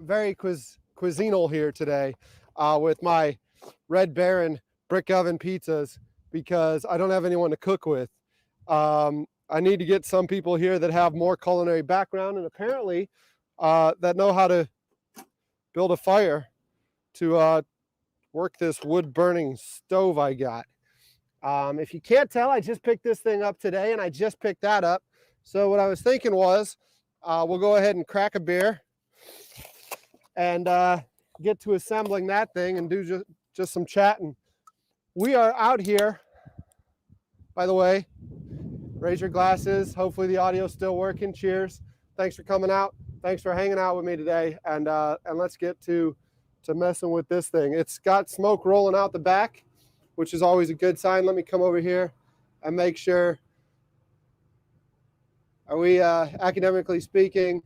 very cuisinal here today with my Red Baron brick oven pizzas because I don't have anyone to cook with. I need to get some people here that have more culinary background and apparently that know how to build a fire to work this wood burning stove I got. If you can't tell, I just picked this thing up today and I just picked that up. So what I was thinking was we'll go ahead and crack a beer and get to assembling that thing and do just some chatting. We are out here, by the way, raise your glasses. Hopefully the audio's still working. Cheers. Thanks for coming out. Thanks for hanging out with me today. And let's get to messing with this thing. It's got smoke rolling out the back, which is always a good sign. Let me come over here and make sure. Are we academically speaking?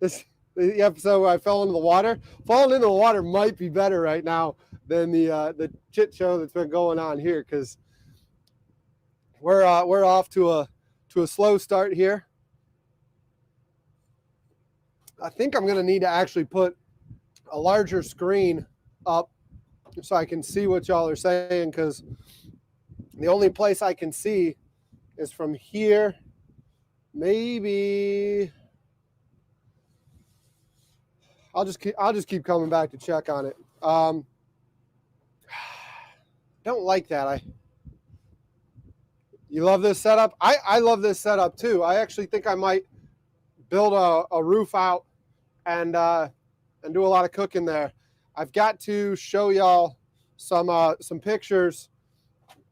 The episode where I fell into the water. Falling into the water might be better right now than the chit show that's been going on here, because we're off to a slow start here. I think I'm gonna need to actually put a larger screen up so I can see what y'all are saying, because the only place I can see is from here. Maybe I'll just keep coming back to check on it. Don't like that. You love this setup? I love this setup too. I actually think I might build a roof out and do a lot of cooking there. I've got to show y'all some pictures.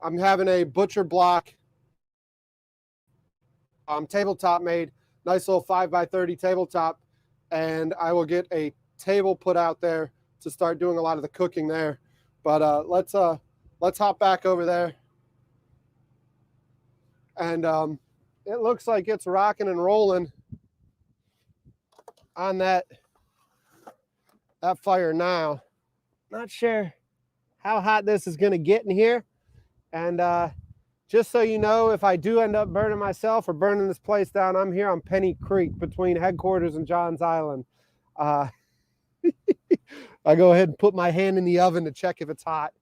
I'm having a butcher block tabletop made, nice little 5x30 tabletop, and I will get a table put out there to start doing a lot of the cooking there. But let's hop back over there. And it looks like it's rocking and rolling on that fire now. Not sure how hot this is going to get in here. And just so you know, if I do end up burning myself or burning this place down, I'm here on Penny Creek between headquarters and Johns Island. I go ahead and put my hand in the oven to check if it's hot.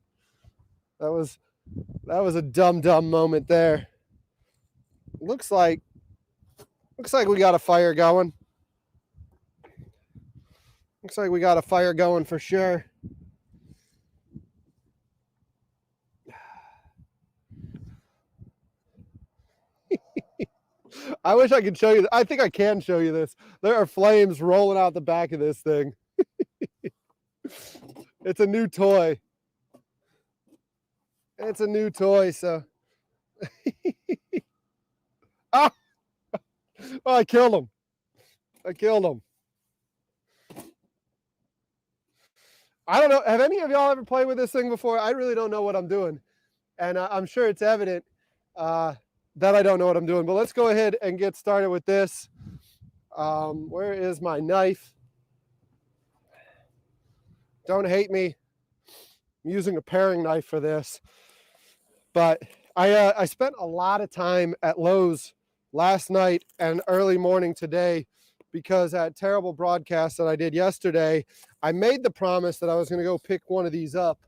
That was a dumb moment there. Looks like we got a fire going. Looks like we got a fire going for sure. I wish I could show you. I think I can show you this. There are flames rolling out the back of this thing. It's a new toy. It's a new toy, so. Oh, I killed him. I don't know. Have any of y'all ever played with this thing before? I really don't know what I'm doing. And I'm sure it's evident that I don't know what I'm doing. But let's go ahead and get started with this. Where is my knife? Don't hate me. I'm using a paring knife for this. But I spent a lot of time at Lowe's last night and early morning today, because that terrible broadcast that I did yesterday, I made the promise that I was going to go pick one of these up.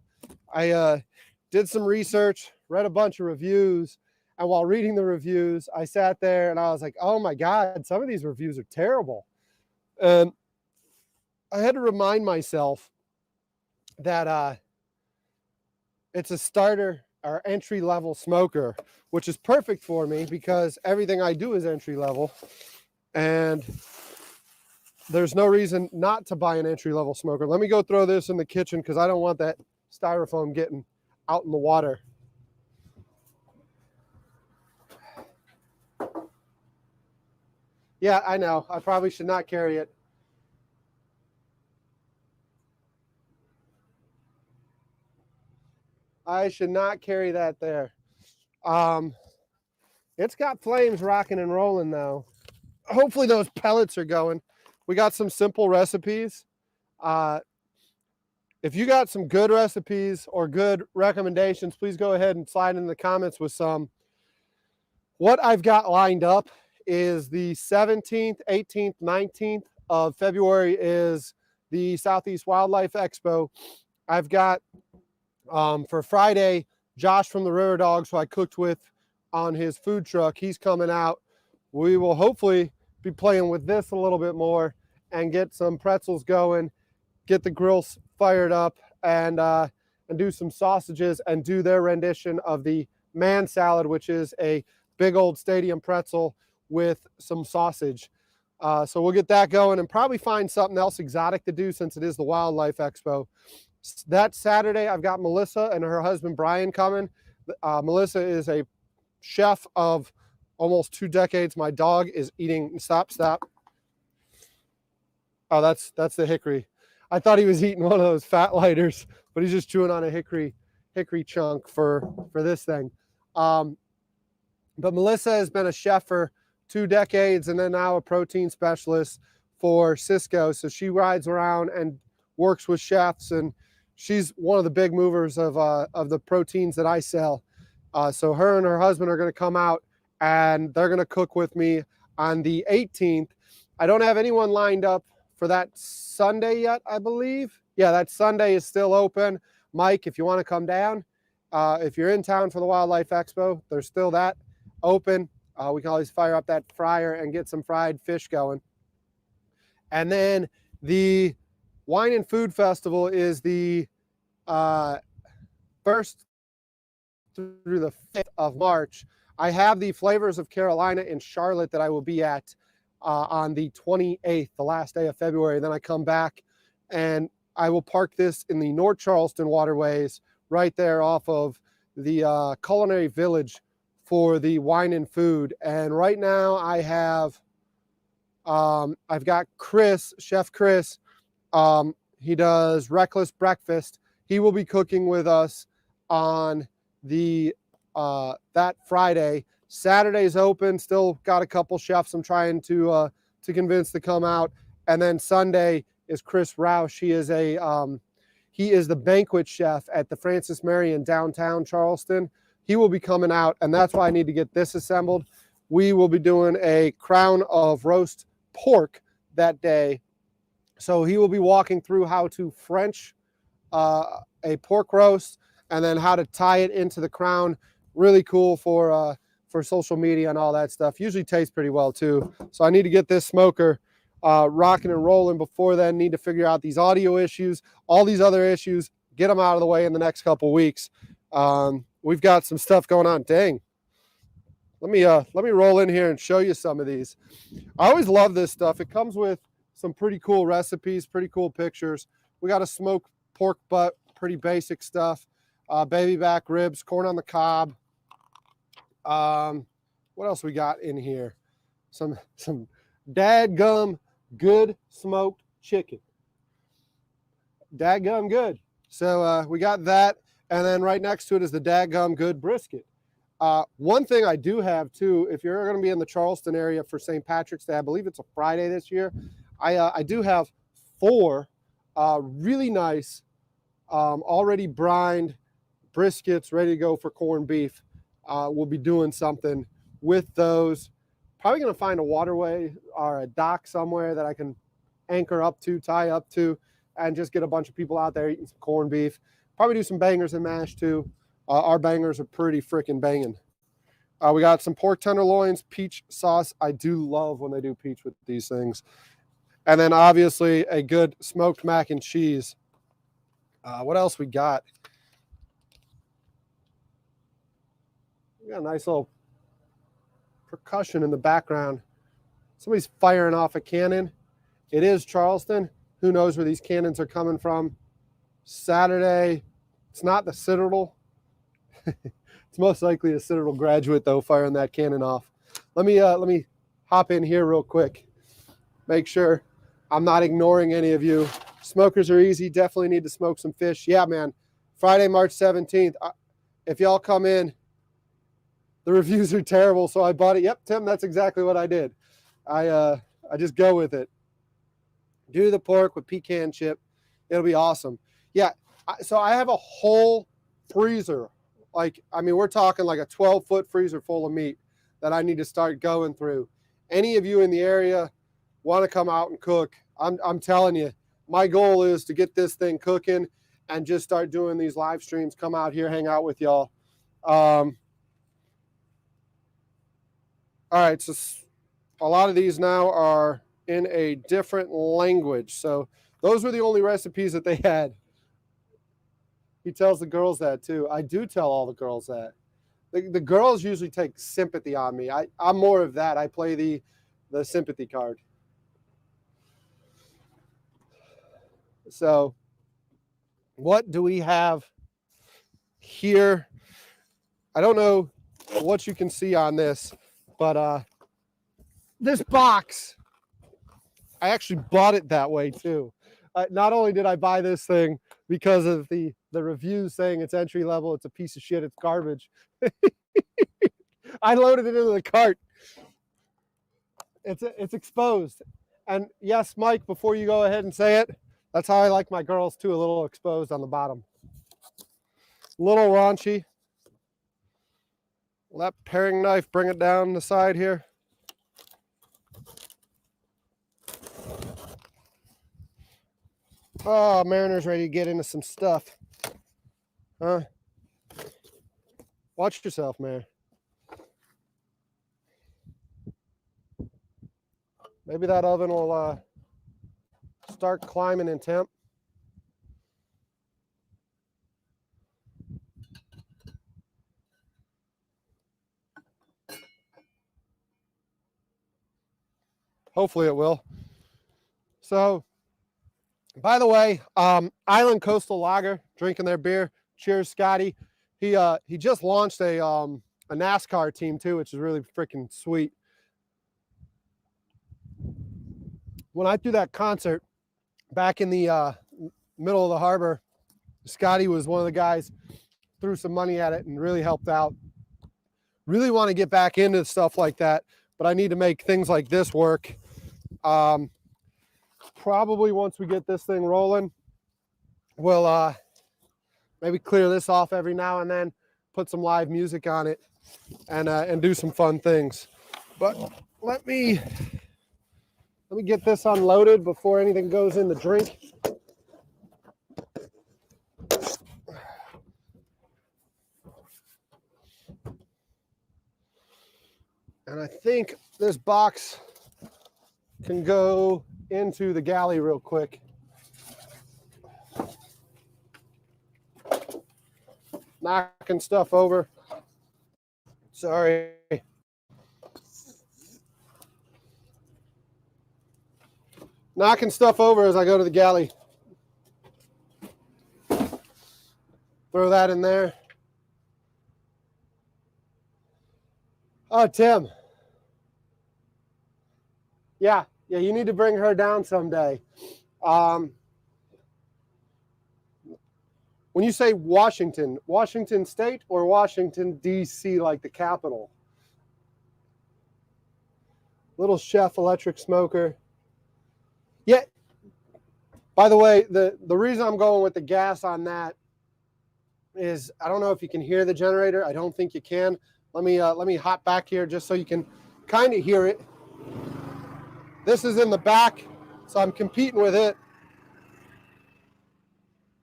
I did some research, read a bunch of reviews, and while reading the reviews, I sat there and I was like, oh my God, some of these reviews are terrible. And I had to remind myself that it's a starter or entry-level smoker, which is perfect for me because everything I do is entry-level. And there's no reason not to buy an entry-level smoker. Let me go throw this in the kitchen because I don't want that styrofoam getting out in the water. Yeah, I know. I probably should not carry it. I should not carry that there. It's got flames rocking and rolling though. Hopefully those pellets are going. We got some simple recipes. If you got some good recipes or good recommendations, please go ahead and slide in the comments with some. What I've got lined up is the 17th, 18th, 19th of February is the Southeast Wildlife Expo. I've got for Friday, Josh from the River Dogs, who I cooked with on his food truck. He's coming out. We will hopefully be playing with this a little bit more and get some pretzels going, get the grills fired up, and do some sausages and do their rendition of the man salad, which is a big old stadium pretzel with some sausage. So we'll get that going and probably find something else exotic to do since it is the Wildlife Expo. That Saturday, I've got Melissa and her husband Brian coming. Melissa is a chef of almost 2 decades. My dog is eating, stop. Oh, that's the hickory. I thought he was eating one of those fat lighters, but he's just chewing on a hickory chunk for this thing. But Melissa has been a chef for 2 decades and then now a protein specialist for Cisco. So she rides around and works with chefs, and she's one of the big movers of the proteins that I sell. So her and her husband are going to come out and they're going to cook with me on the 18th. I don't have anyone lined up for that Sunday yet, I believe. Yeah, that Sunday is still open. Mike, if you want to come down, if you're in town for the Wildlife Expo, there's still that open. We can always fire up that fryer and get some fried fish going. And then the Wine and Food Festival is the 1st through the 5th of March. I have the Flavors of Carolina in Charlotte that I will be at on the 28th, the last day of February. Then I come back and I will park this in the North Charleston waterways right there off of the Culinary Village for the Wine and Food. And right now I have, I've got Chris, Chef Chris. He does Reckless Breakfast. He will be cooking with us on the that Friday. Saturday's open. Still got a couple chefs I'm trying to convince to come out. And then Sunday is Chris Roush. He is the banquet chef at the Francis Mary in downtown Charleston. He will be coming out, and that's why I need to get this assembled. We will be doing a crown of roast pork that day. So he will be walking through how to French a pork roast and then how to tie it into the crown. Really cool for social media and all that stuff. Usually tastes pretty well too. So I need to get this smoker rocking and rolling before then. Need to figure out these audio issues, all these other issues, get them out of the way in the next couple weeks. We've got some stuff going on. Dang. Let me roll in here and show you some of these. I always love this stuff. It comes with some pretty cool recipes, pretty cool pictures. We got a smoked pork butt, pretty basic stuff. Baby back ribs, corn on the cob. What else we got in here? Some dadgum good smoked chicken. Dadgum good. So we got that. And then right next to it is the dadgum good brisket. One thing I do have too, if you're going to be in the Charleston area for St. Patrick's Day, I believe it's a Friday this year. I do have 4 really nice, already brined briskets ready to go for corned beef. We'll be doing something with those. Probably going to find a waterway or a dock somewhere that I can anchor up to, tie up to, and just get a bunch of people out there eating some corned beef. Probably do some bangers and mash too. Our bangers are pretty freaking banging. We got some pork tenderloins, peach sauce. I do love when they do peach with these things. And then obviously a good smoked mac and cheese. What else we got? We got a nice little percussion in the background. Somebody's firing off a cannon. It is Charleston. Who knows where these cannons are coming from? Saturday. It's not the Citadel. It's most likely a Citadel graduate though firing that cannon off. Let me hop in here real quick. Make sure I'm not ignoring any of you. Smokers are easy. Definitely need to smoke some fish. Yeah, man. Friday, March 17th. If y'all come in, the reviews are terrible, so I bought it. Yep, Tim, that's exactly what I did. I just go with it. Do the pork with pecan chip. It'll be awesome. Yeah, so I have a whole freezer. Like, I mean, we're talking like a 12-foot freezer full of meat that I need to start going through. Any of you in the area want to come out and cook, I'm telling you, my goal is to get this thing cooking and just start doing these live streams, come out here, hang out with y'all. All right, so a lot of these now are in a different language. So those were the only recipes that they had. He tells the girls that too. I do tell all the girls that. The girls usually take sympathy on me. I'm more of that. I play the sympathy card. So what do we have here? I don't know what you can see on this, but this box, I actually bought it that way too. Not only did I buy this thing because of the reviews saying it's entry level, it's a piece of shit, it's garbage. I loaded it into the cart. It's exposed. And yes, Mike, before you go ahead and say it, that's how I like my girls too, a little exposed on the bottom. A little raunchy. Will that paring knife bring it down the side here? Oh, Mariner's ready to get into some stuff. Huh? Watch yourself, Mar. Maybe that oven will start climbing in temp. Hopefully it will. So, by the way, Island Coastal Lager, drinking their beer. Cheers, Scotty. He just launched a NASCAR team too, which is really freaking sweet. When I threw that concert back in the middle of the harbor, Scotty was one of the guys, threw some money at it and really helped out. Really want to get back into stuff like that, but I need to make things like this work. Probably once we get this thing rolling, we'll maybe clear this off every now and then, put some live music on it, and do some fun things. But let me get this unloaded before anything goes in the drink. And I think this box can go into the galley real quick. Knocking stuff over. Sorry. Knocking stuff over as I go to the galley. Throw that in there. Oh, Tim. Yeah, you need to bring her down someday. When you say Washington, Washington State or Washington, D.C., like the capital? Little Chef electric smoker. Yeah. By the way, the reason I'm going with the gas on that is I don't know if you can hear the generator. I don't think you can. Let me hop back here just so you can kind of hear it. This is in the back, so I'm competing with it.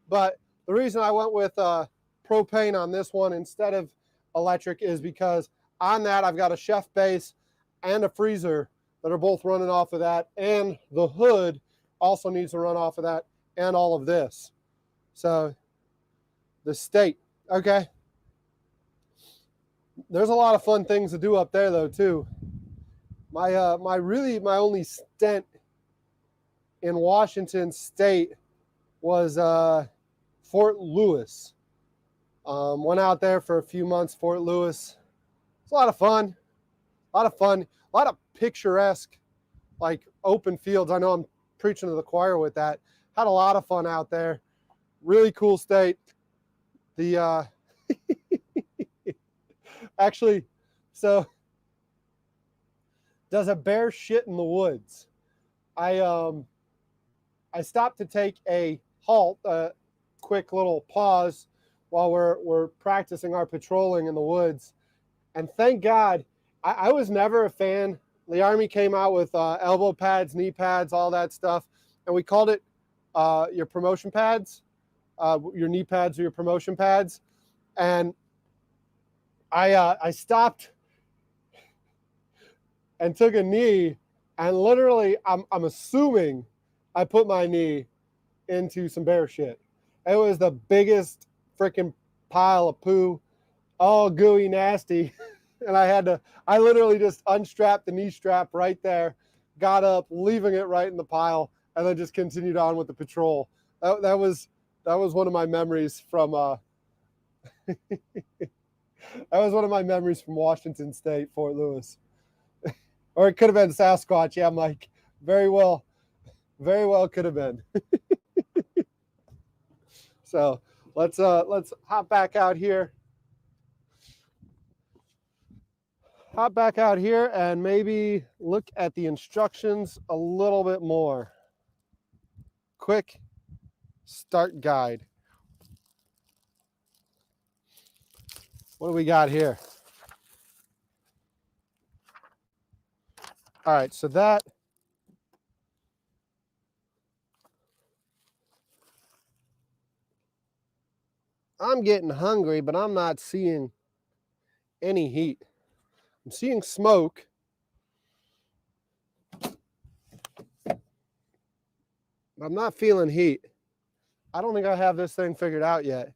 But the reason I went with propane on this one instead of electric is because on that I've got a chef base and a freezer that are both running off of that, and the hood also needs to run off of that, and all of this. So the state, okay. There's a lot of fun things to do up there though too. My only stint in Washington State was Fort Lewis. Went out there for a few months, Fort Lewis. It's a lot of fun. A lot of picturesque, like open fields. I know I'm preaching to the choir with that. Had a lot of fun out there. Really cool state. The actually, so does a bear shit in the woods? I stopped to take a halt, quick little pause while we're practicing our patrolling in the woods, and thank God. I was never a fan the Army came out with elbow pads, knee pads, all that stuff, and we called it your promotion pads, your knee pads or your promotion pads. And I stopped and took a knee, and literally, I'm assuming I put my knee into some bear shit. It was the biggest freaking pile of poo, all gooey, nasty. And I literally just unstrapped the knee strap right there, got up, leaving it right in the pile, and then just continued on with the patrol. That was one of my memories from that was one of my memories from Washington State, Fort Lewis. Or it could have been Sasquatch. Yeah, Mike. Very well could have been. So let's hop back out here. Hop back out here and maybe look at the instructions a little bit more. Quick start guide. What do we got here? All right, so that I'm getting hungry, but I'm not seeing any heat. I'm seeing smoke. But I'm not feeling heat. I don't think I have this thing figured out yet.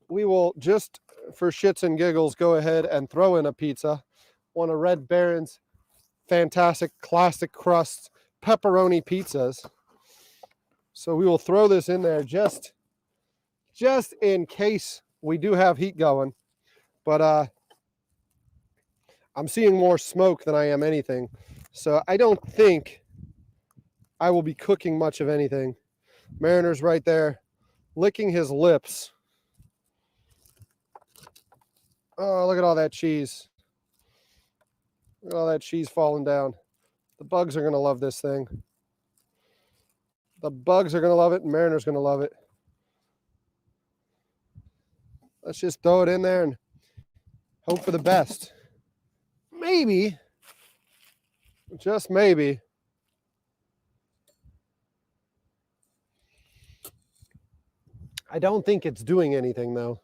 We will just, for shits and giggles, go ahead and throw in a pizza. One of Red Baron's fantastic classic crust pepperoni pizzas. So we will throw this in there just in case we do have heat going. But I'm seeing more smoke than I am anything. So I don't think I will be cooking much of anything. Mariner's right there, licking his lips. Oh, look at all that cheese. Look at all that cheese falling down. The bugs are going to love this thing. The bugs are going to love it, and Mariner's going to love it. Let's just throw it in there and hope for the best. Maybe, just maybe, I don't think it's doing anything, though.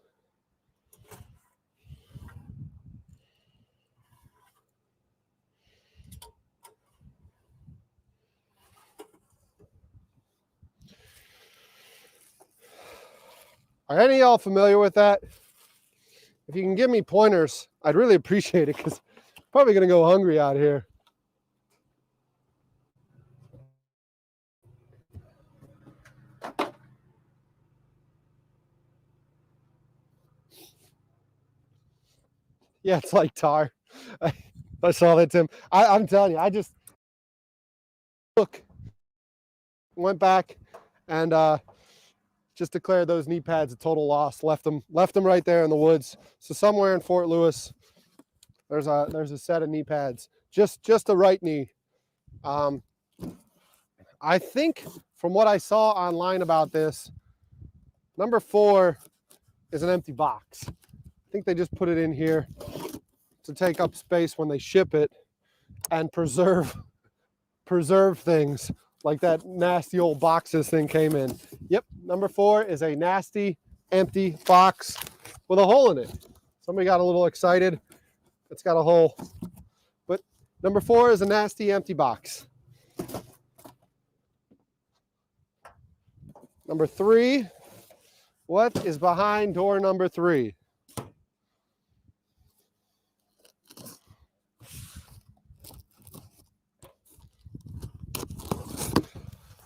Are any of y'all familiar with that? If you can give me pointers, I'd really appreciate it, because I'm probably going to go hungry out here. Yeah, it's like tar. I saw that, Tim. I'm telling you, I just went back and just declared those knee pads a total loss. Left them right there in the woods. So somewhere in Fort Lewis, there's a set of knee pads. Just the right knee. I think from what I saw online about this, number 4 is an empty box. I think they just put it in here to take up space when they ship it and preserve things like that nasty old box this thing came in. Yep, number 4 is a nasty empty box with a hole in it. Somebody got a little excited. It's got a hole. But number 4 is a nasty empty box. Number 3, what is behind door number 3?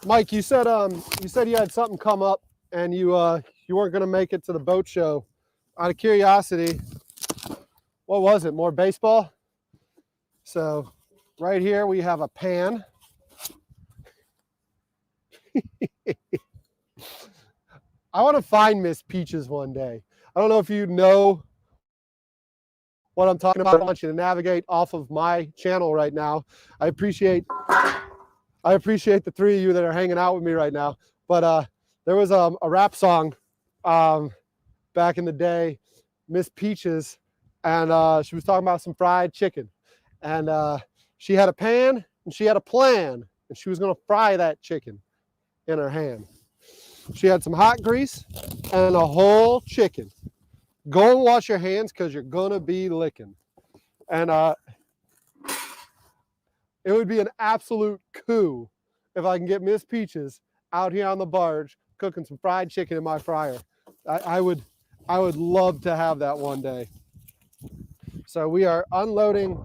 Mike, you said you had something come up and you weren't going to make it to the boat show. Out of curiosity, what was it? More baseball? So right here we have a pan. I want to find Miss Peaches one day. I don't know if you know what I'm talking about. I want you to navigate off of my channel right now. I appreciate the 3 of you that are hanging out with me right now. But there was a rap song back in the day, Miss Peaches, and she was talking about some fried chicken. And She had a pan and she had a plan, and she was going to fry that chicken in her hand. She had some hot grease and a whole chicken. Go and wash your hands because you're going to be licking. And it would be an absolute coup if I can get Miss Peaches out here on the barge cooking some fried chicken in my fryer. I would love to have that one day. So we are unloading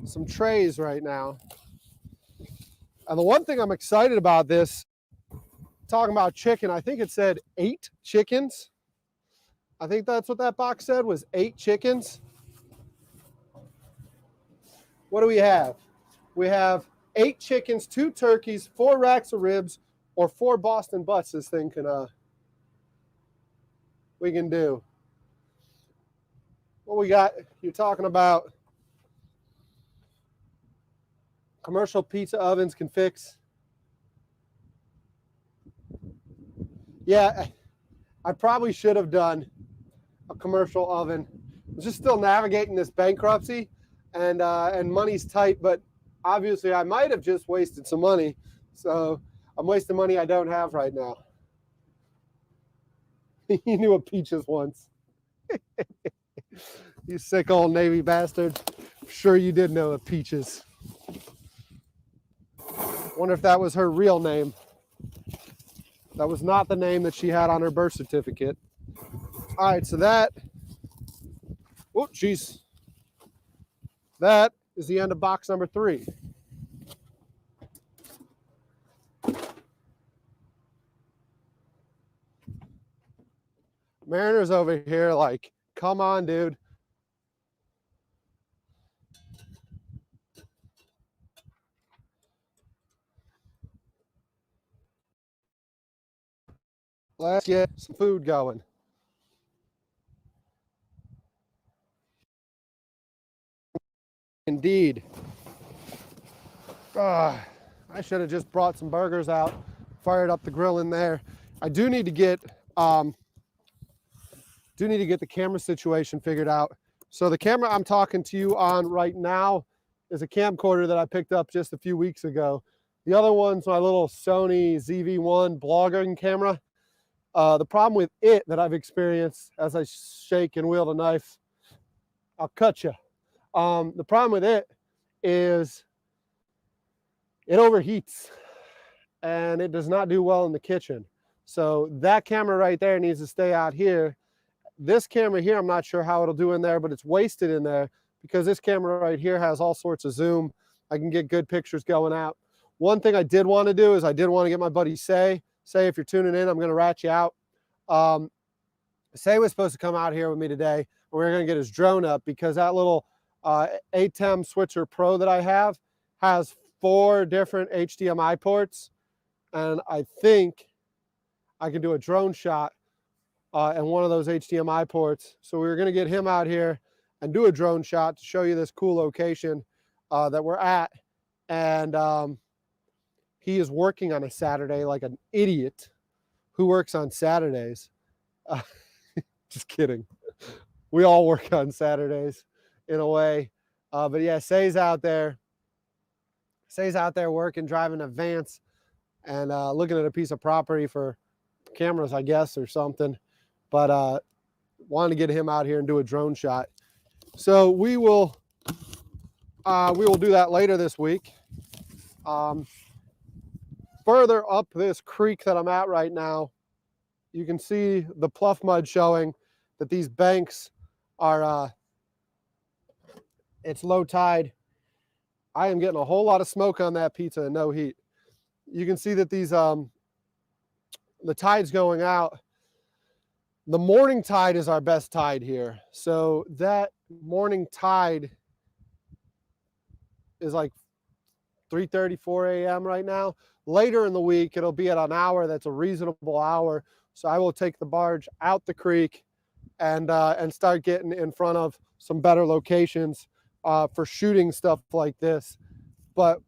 some trays right now. And the one thing I'm excited about this, talking about chicken, I think it said 8 chickens. I think that's what that box said, was 8 chickens. What do we have? We have 8 chickens, 2 turkeys, 4 racks of ribs, or 4 Boston butts this thing can we can do. What we got, you're talking about commercial pizza ovens can fix. Yeah, I probably should have done a commercial oven. I'm just still navigating this bankruptcy, and money's tight, but obviously I might have just wasted some money. So I'm wasting money I don't have right now. You knew a Peaches once. You sick old Navy bastard. I'm sure you did know a Peaches. Wonder if that was her real name. That was not the name that she had on her birth certificate. All right, so that, oh, jeez. That is the end of box number 3. Mariner's over here like, come on, dude. Let's get some food going. Indeed. I should have just brought some burgers out, fired up the grill in there. I do need to get the camera situation figured out. So the camera I'm talking to you on right now is a camcorder that I picked up just a few weeks ago. The other one's my little Sony ZV-1 blogging camera. The problem with it that I've experienced as I shake and wield a knife, I'll cut you. The problem with it is it overheats and it does not do well in the kitchen. So that camera right there needs to stay out here. This camera here, I'm not sure how it'll do in there, but it's wasted in there because this camera right here has all sorts of zoom. I can get good pictures going out. One thing I did want to do is I did want to get my buddy Say, if you're tuning in, I'm going to rat you out. Say was supposed to come out here with me today, and we we're going to get his drone up because that little ATEM Switcher Pro that I have has 4 different HDMI ports, and I think I can do a drone shot and one of those HDMI ports. So we were going to get him out here and do a drone shot to show you this cool location that we're at. And he is working on a Saturday like an idiot who works on Saturdays. Just kidding. We all work on Saturdays in a way. But yeah, Say's out there. Say's out there working, driving a Vance and looking at a piece of property for cameras, I guess, or something. But wanted to get him out here and do a drone shot. So we will do that later this week. Further up this creek that I'm at right now, you can see the pluff mud showing that these banks are, it's low tide. I am getting a whole lot of smoke on that pizza and no heat. You can see that these, the tide's going out. The morning tide is our best tide here. So that morning tide is like 3:30, 4 a.m. right now. Later in the week, it'll be at an hour that's a reasonable hour. So I will take the barge out the creek and start getting in front of some better locations for shooting stuff like this. But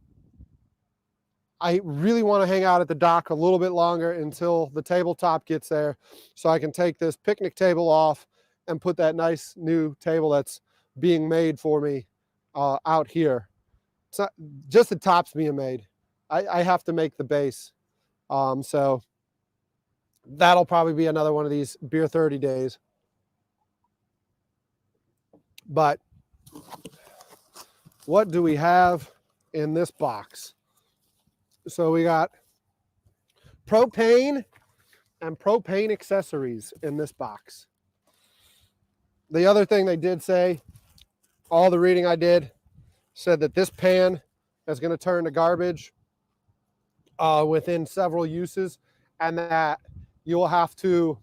I really want to hang out at the dock a little bit longer until the tabletop gets there so I can take this picnic table off and put that nice new table that's being made for me out here. it's not just the tops being made. I have to make the base. So that'll probably be another one of these beer 30 days. But what do we have in this box? So we got propane and propane accessories in this box. The other thing they did say, all the reading I did, said that this pan is going to turn to garbage within several uses, and that you'll have to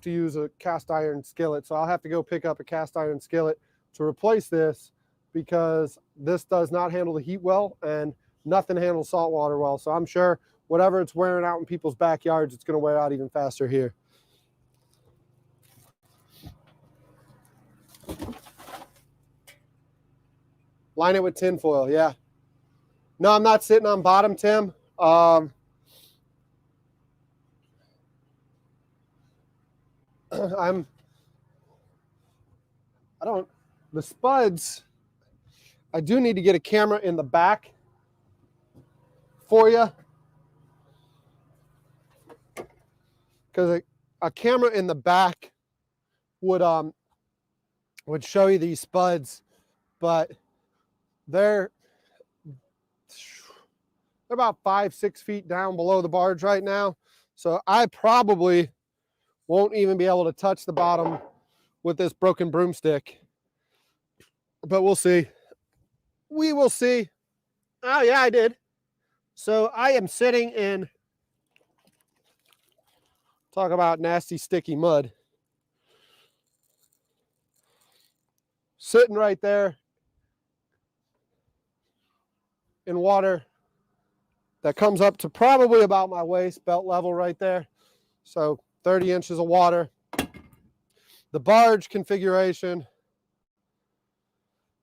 use a cast iron skillet. So I'll have to go pick up a cast iron skillet to replace this, because this does not handle the heat well, and nothing handles salt water well. So I'm sure whatever it's wearing out in people's backyards, it's going to wear out even faster here. Line it with tin foil, yeah. No, I'm not sitting on bottom, Tim. The spuds, I do need to get a camera in the back for you, because a camera in the back would show you these spuds, but they're about 5-6 feet down below the barge right now. So I probably won't even be able to touch the bottom with this broken broomstick, but we'll see. We will see. Oh yeah, I did. So I am sitting in, talk about nasty sticky mud, sitting right there in water that comes up to probably about my waist, belt level right there. So 30 inches of water. The barge configuration,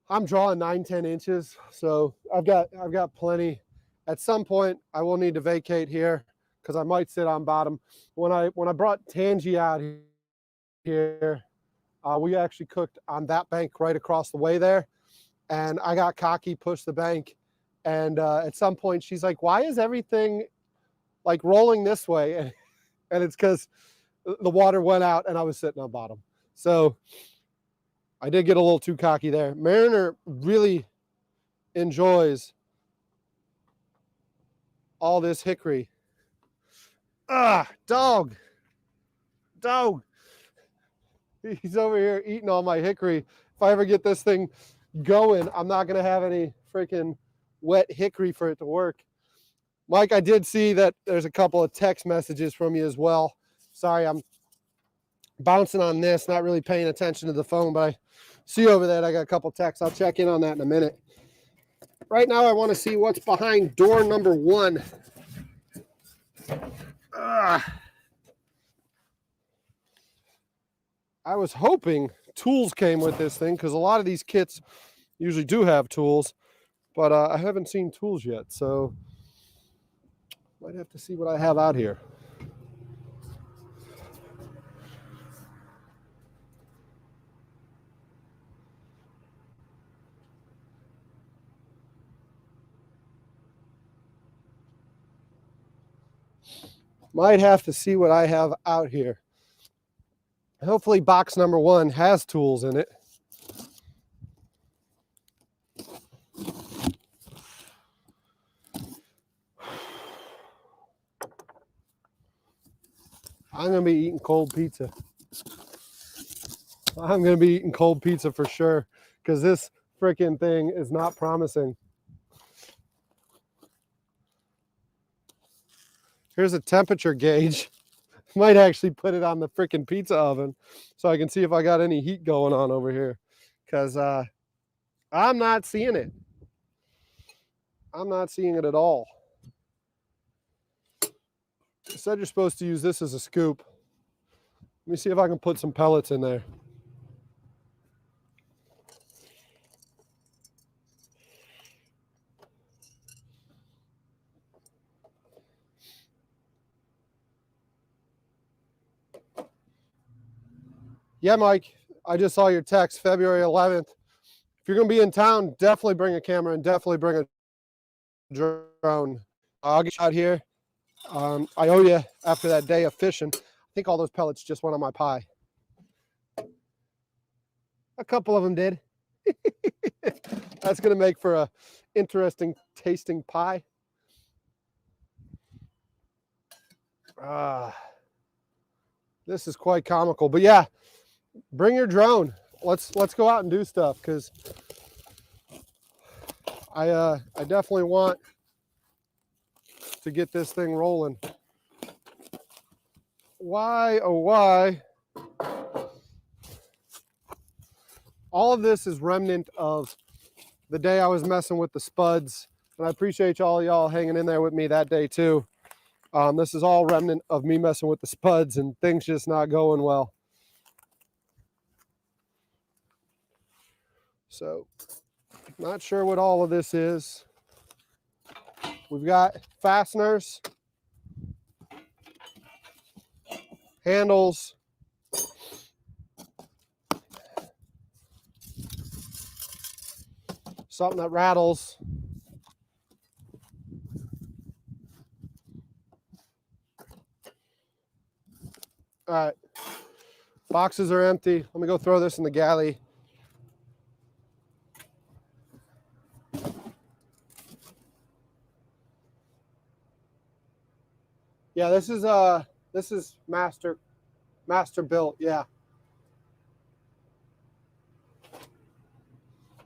I'm drawing 9-10 inches, so I've got plenty. At some point I will need to vacate here, because I might sit on bottom. When I brought Tangy out here, we actually cooked on that bank right across the way there, and I got cocky, pushed the bank, and at some point she's like, why is everything like rolling this way? And it's because the water went out and I was sitting on bottom. So I did get a little too cocky there. Mariner really enjoys all this hickory. Dog. He's over here eating all my hickory. If I ever get this thing going, I'm not going to have any freaking wet hickory for it to work. Mike, I did see that there's a couple of text messages from you as well. Sorry, I'm bouncing on this, not really paying attention to the phone, but I see over there I got a couple texts. I'll check in on that in a minute. Right now, I want to see what's behind door number 1. I was hoping tools came with this thing, because a lot of these kits usually do have tools, but I haven't seen tools yet, so might have to see what I have out here. Might have to see what I have out here. Hopefully box number 1 has tools in it. I'm going to be eating cold pizza. I'm going to be eating cold pizza for sure, because this freaking thing is not promising. Here's a temperature gauge. Might actually put it on the freaking pizza oven so I can see if I got any heat going on over here, because I'm not seeing it. I'm not seeing it at all. It said you're supposed to use this as a scoop. Let me see if I can put some pellets in there. Yeah, Mike, I just saw your text, February 11th. if you're going to be in town, definitely bring a camera and definitely bring a drone. I'll get you out here. I owe you after that day of fishing. I think all those pellets just went on my pie. A couple of them did. That's going to make for a interesting tasting pie. This is quite comical, but yeah, bring your drone. Let's go out and do stuff, because I definitely want to get this thing rolling. Why, oh why? All of this is remnant of the day I was messing with the spuds, and I appreciate all y'all hanging in there with me that day too. This is all remnant of me messing with the spuds and things just not going well. So, not sure what all of this is. We've got fasteners, handles, something that rattles. All right, boxes are empty. Let me go throw this in the galley. Yeah, this is master built. Yeah,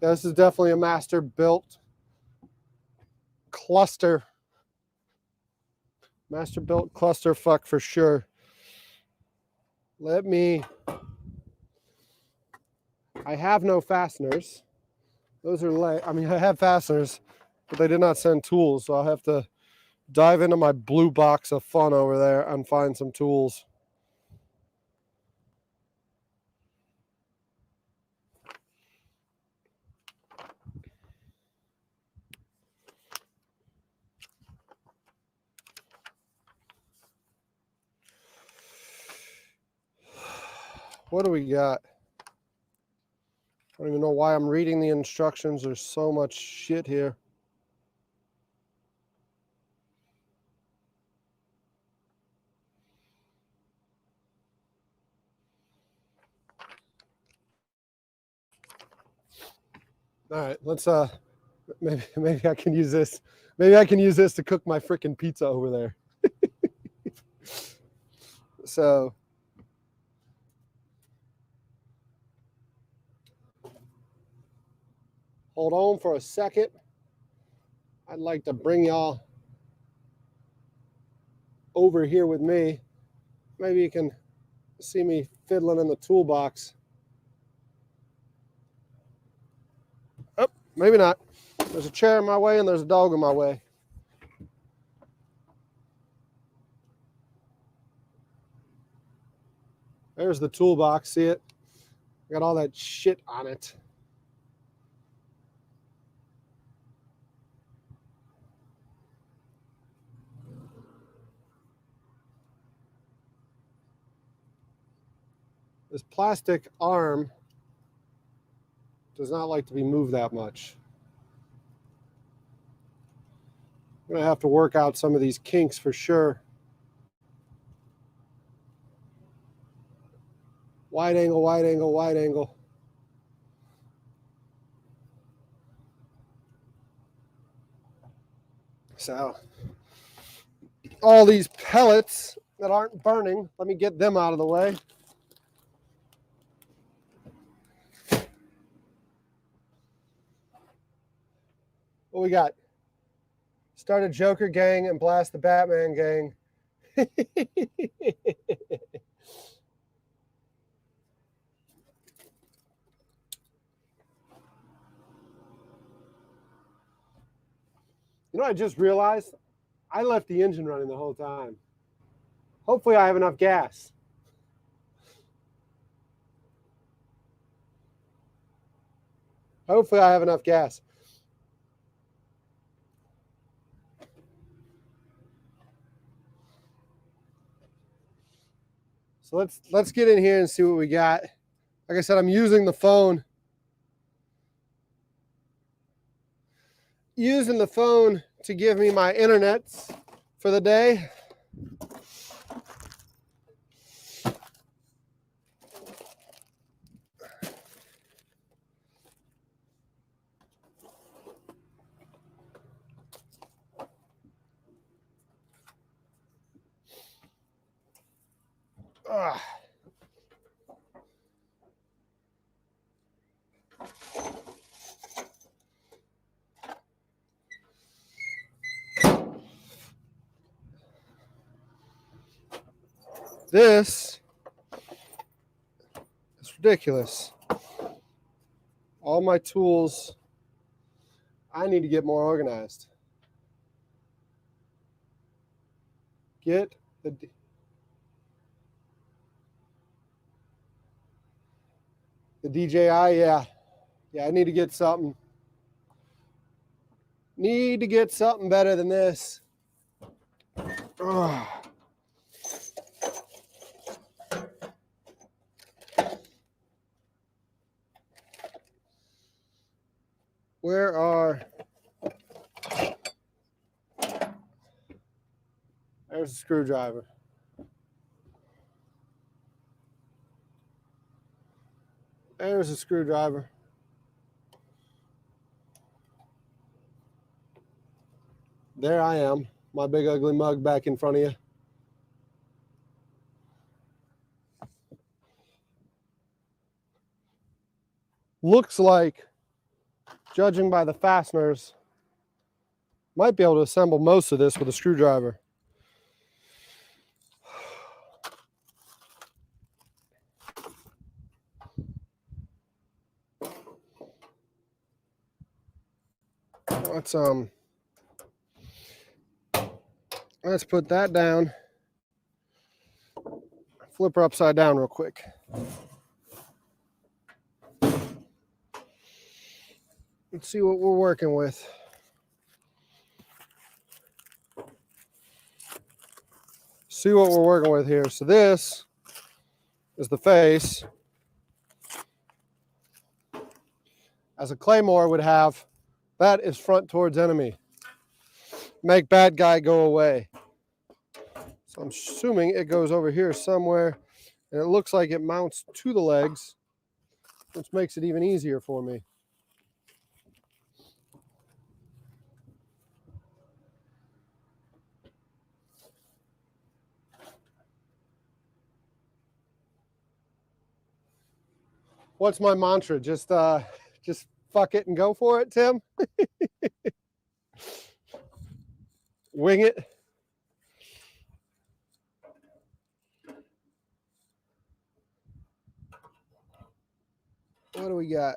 this is definitely a master built cluster. Master built cluster fuck for sure. I have no fasteners. Those are I have fasteners, but they did not send tools, so I'll have to dive into my blue box of fun over there and find some tools. What do we got? I don't even know why I'm reading the instructions. There's so much shit here. All right, let's maybe I can use this. Maybe I can use this to cook my freaking pizza over there. So hold on for a second. I'd like to bring y'all over here with me. Maybe you can see me fiddling in the toolbox. Oh, maybe not. There's a chair in my way and there's a dog in my way. There's the toolbox, see it? Got all that shit on it. This plastic arm does not like to be moved that much. I'm gonna have to work out some of these kinks for sure. Wide angle, wide angle, wide angle. So, all these pellets that aren't burning, let me get them out of the way. What we got? Start a Joker gang and blast the Batman gang. You know, I just realized I left the engine running the whole time. Hopefully I have enough gas. Hopefully I have enough gas. So let's get in here and see what we got. Like I said, I'm using the phone using the phone to give me my internets for the day. This is ridiculous. All my tools, I need to get more organized. Get the DJI, yeah, I need to get something. Need to get something better than this. Ugh. Where are... There's a screwdriver. There's a screwdriver. There I am, my big ugly mug back in front of you. Looks like, judging by the fasteners, might be able to assemble most of this with a screwdriver. Let's put that down. Flip her upside down real quick. Let's see what we're working with. See what we're working with here. So this is the face. As a claymore would have, that is front towards enemy. Make bad guy go away. So I'm assuming it goes over here somewhere, and it looks like it mounts to the legs, which makes it even easier for me. What's my mantra? Just fuck it and go for it, Tim? Wing it. What do we got?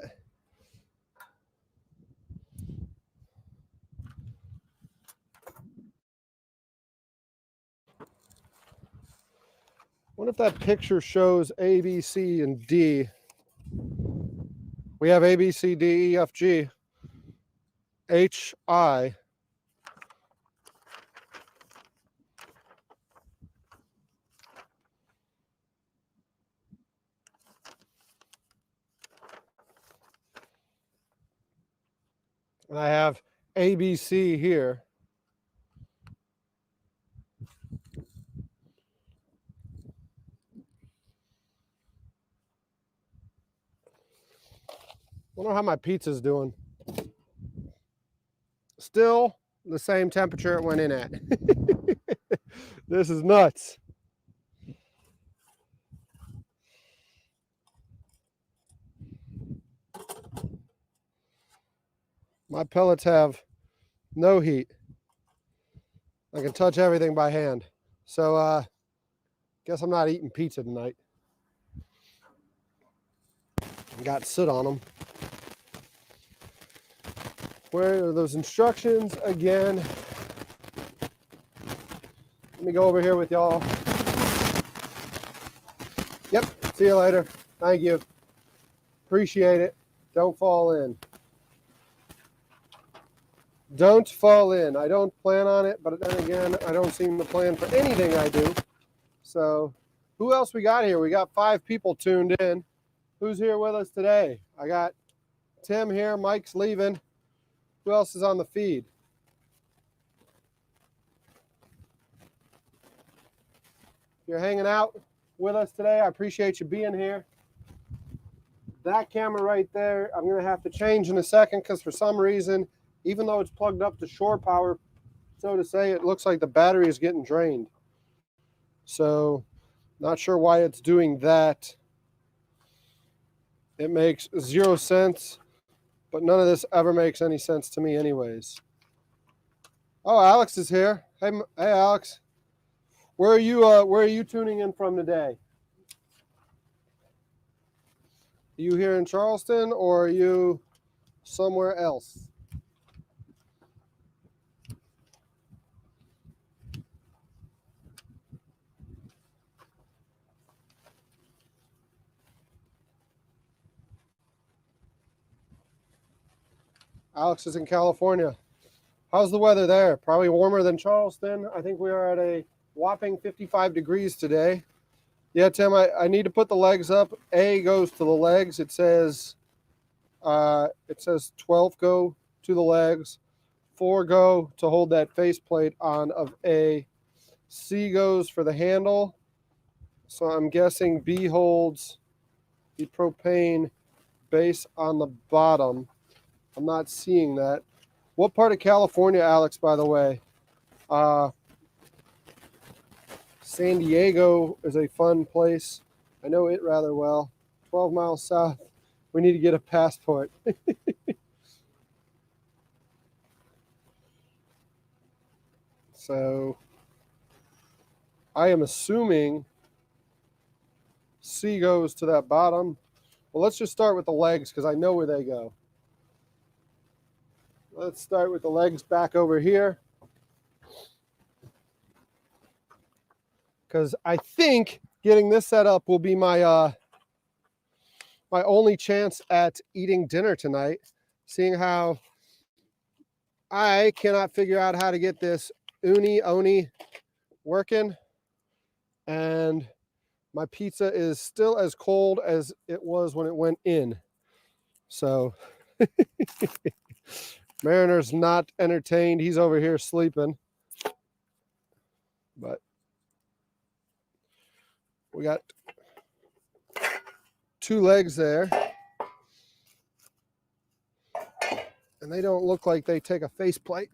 What if that picture shows A, B, C, and D? We have A, B, C, D, E, F, G, H, I. And I have A, B, C here. Wonder how my pizza's doing. Still the same temperature it went in at. This is nuts. My pellets have no heat. I can touch everything by hand. So guess I'm not eating pizza tonight. Got soot on them. Where are those instructions again? Let me go over here with y'all. Yep, see you later. Thank you. Appreciate it. Don't fall in. Don't fall in. I don't plan on it, but then again, I don't seem to plan for anything I do. So, who else we got here? We got 5 people tuned in. Who's here with us today? I got Tim here. Mike's leaving. Who else is on the feed? If you're hanging out with us today, I appreciate you being here. That camera right there, I'm going to have to change in a second because for some reason, even though it's plugged up to shore power, so to say, it looks like the battery is getting drained. So, not sure why it's doing that. It makes zero sense, but none of this ever makes any sense to me anyways. Oh, Alex is here. Hey, Alex. Where are you tuning in from today? Are you here in Charleston or are you somewhere else? Alex is in California. How's the weather there? Probably warmer than Charleston. I think we are at a whopping 55 degrees today. Yeah, Tim, I need to put the legs up. A goes to the legs. It says 12 go to the legs. 4 go to hold that faceplate on of A. C goes for the handle. So I'm guessing B holds the propane base on the bottom. I'm not seeing that. What part of California, Alex, by the way? San Diego is a fun place. I know it rather well. 12 miles south. We need to get a passport. So I am assuming C goes to that bottom. Well, let's just start with the legs because I know where they go. Let's start with the legs back over here. Because I think getting this set up will be my my only chance at eating dinner tonight, seeing how I cannot figure out how to get this oni working, and my pizza is still as cold as it was when it went in. So Mariner's not entertained. He's over here sleeping. But we got 2 legs there. And they don't look like they take a faceplate.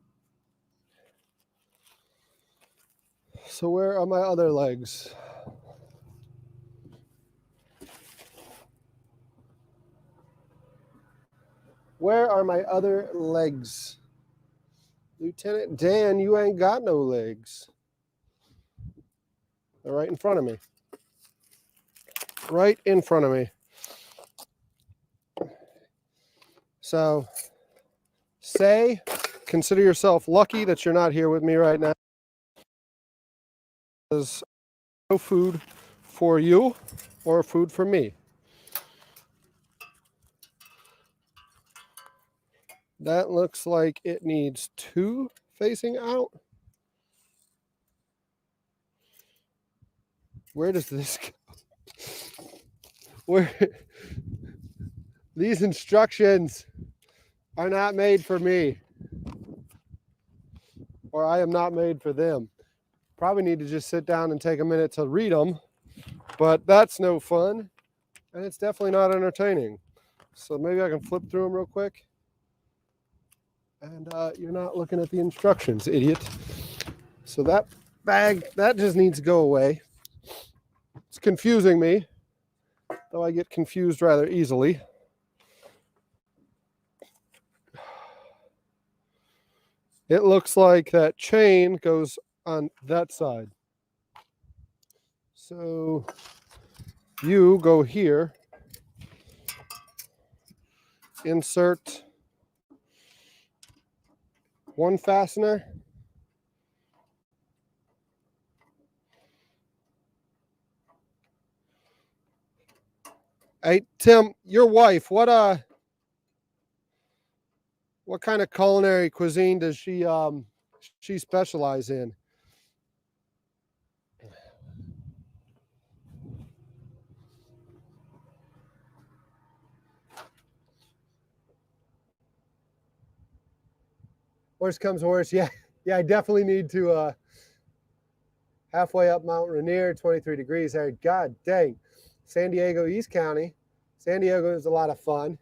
So where are my other legs? Where are my other legs? Lieutenant Dan, you ain't got no legs. They're right in front of me. Right in front of me. So consider yourself lucky that you're not here with me right now. There's no food for you or food for me. That looks like it needs 2 facing out. Where does this go? Where? These instructions are not made for me. Or I am not made for them. Probably need to just sit down and take a minute to read them. But that's no fun. And it's definitely not entertaining. So maybe I can flip through them real quick. And you're not looking at the instructions, idiot. So that bag, that just needs to go away. It's confusing me, though I get confused rather easily. It looks like that chain goes on that side. So you go here, insert 1 fastener. Hey, Tim, your wife, what kind of culinary cuisine does she specialize in? Worst comes to worst, yeah, I definitely need to halfway up Mount Rainier, 23 degrees there. God dang. San Diego, East County. San Diego is a lot of fun.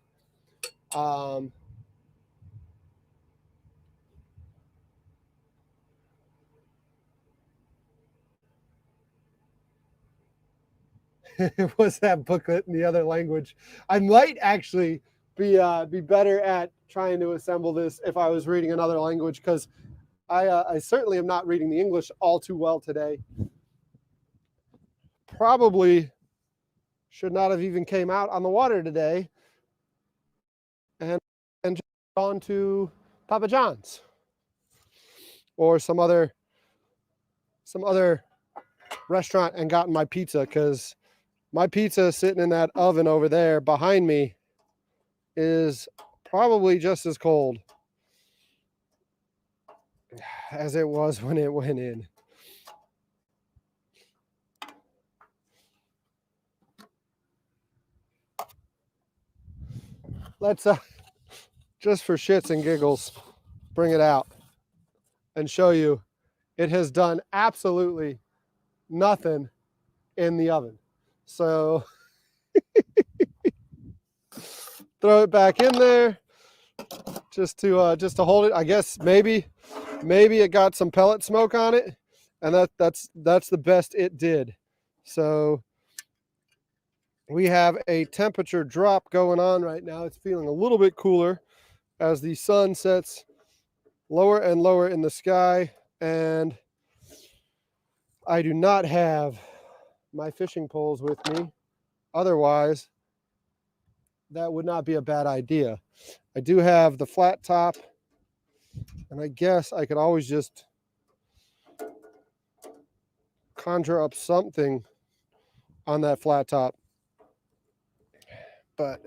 Was that booklet in the other language? I might actually be better at trying to assemble this if I was reading another language, because I certainly am not reading the English all too well today. Probably should not have even came out on the water today and just gone to Papa John's or some other restaurant and gotten my pizza, because my pizza sitting in that oven over there behind me is probably just as cold as it was when it went in. Let's just for shits and giggles bring it out and show you it has done absolutely nothing in the oven. So throw it back in there just to hold it. I guess maybe it got some pellet smoke on it, and that's the best it did. So we have a temperature drop going on right now. It's feeling a little bit cooler as the sun sets lower and lower in the sky, and I do not have my fishing poles with me. Otherwise, that would not be a bad idea. I do have the flat top, and I guess I could always just conjure up something on that flat top. But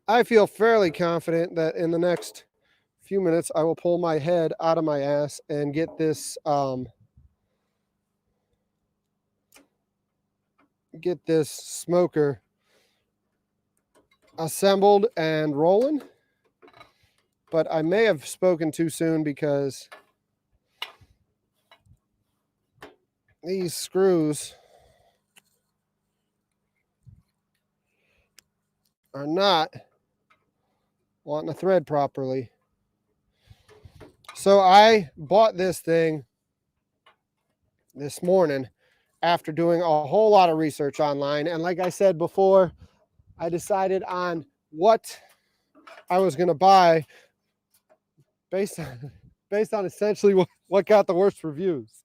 I feel fairly confident that in the next few minutes, I will pull my head out of my ass and get this smoker assembled and rolling. But I may have spoken too soon, because these screws are not wanting to thread properly. So I bought this thing this morning after doing a whole lot of research online. And like I said before, I decided on what I was going to buy based on essentially what got the worst reviews.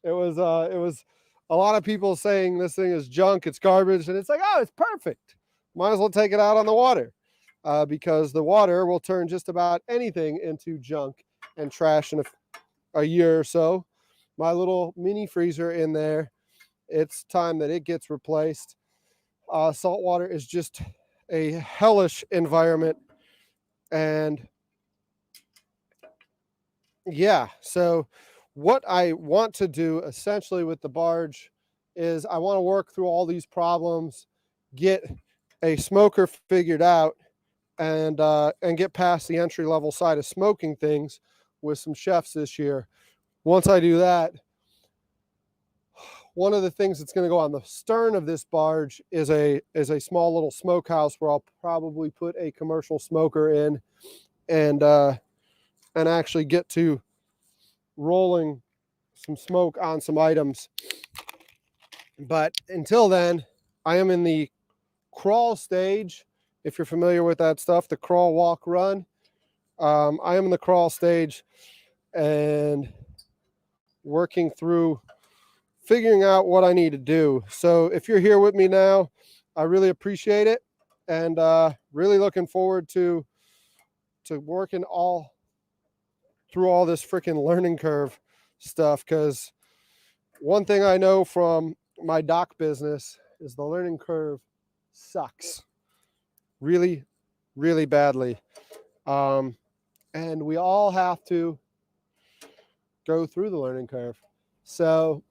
It was a lot of people saying this thing is junk, it's garbage, and it's like, oh, it's perfect. Might as well take it out on the water, because the water will turn just about anything into junk and trash in a year or so. My little mini freezer in there, it's time that it gets replaced. Salt water is just a hellish environment, and yeah, so what I want to do essentially with the barge is I want to work through all these problems, get a smoker figured out, and get past the entry level side of smoking things with some chefs this year. Once I do that, one of the things that's going to go on the stern of this barge is a small little smokehouse where I'll probably put a commercial smoker in, and actually get to rolling some smoke on some items. But until then, I am in the crawl stage. If you're familiar with that stuff, the crawl, walk, run. I am in the crawl stage and working through figuring out what I need to do. So if you're here with me now, I really appreciate it, and really looking forward to working all through all this freaking learning curve stuff, because one thing I know from my dock business is the learning curve sucks really, really badly. And we all have to go through the learning curve. So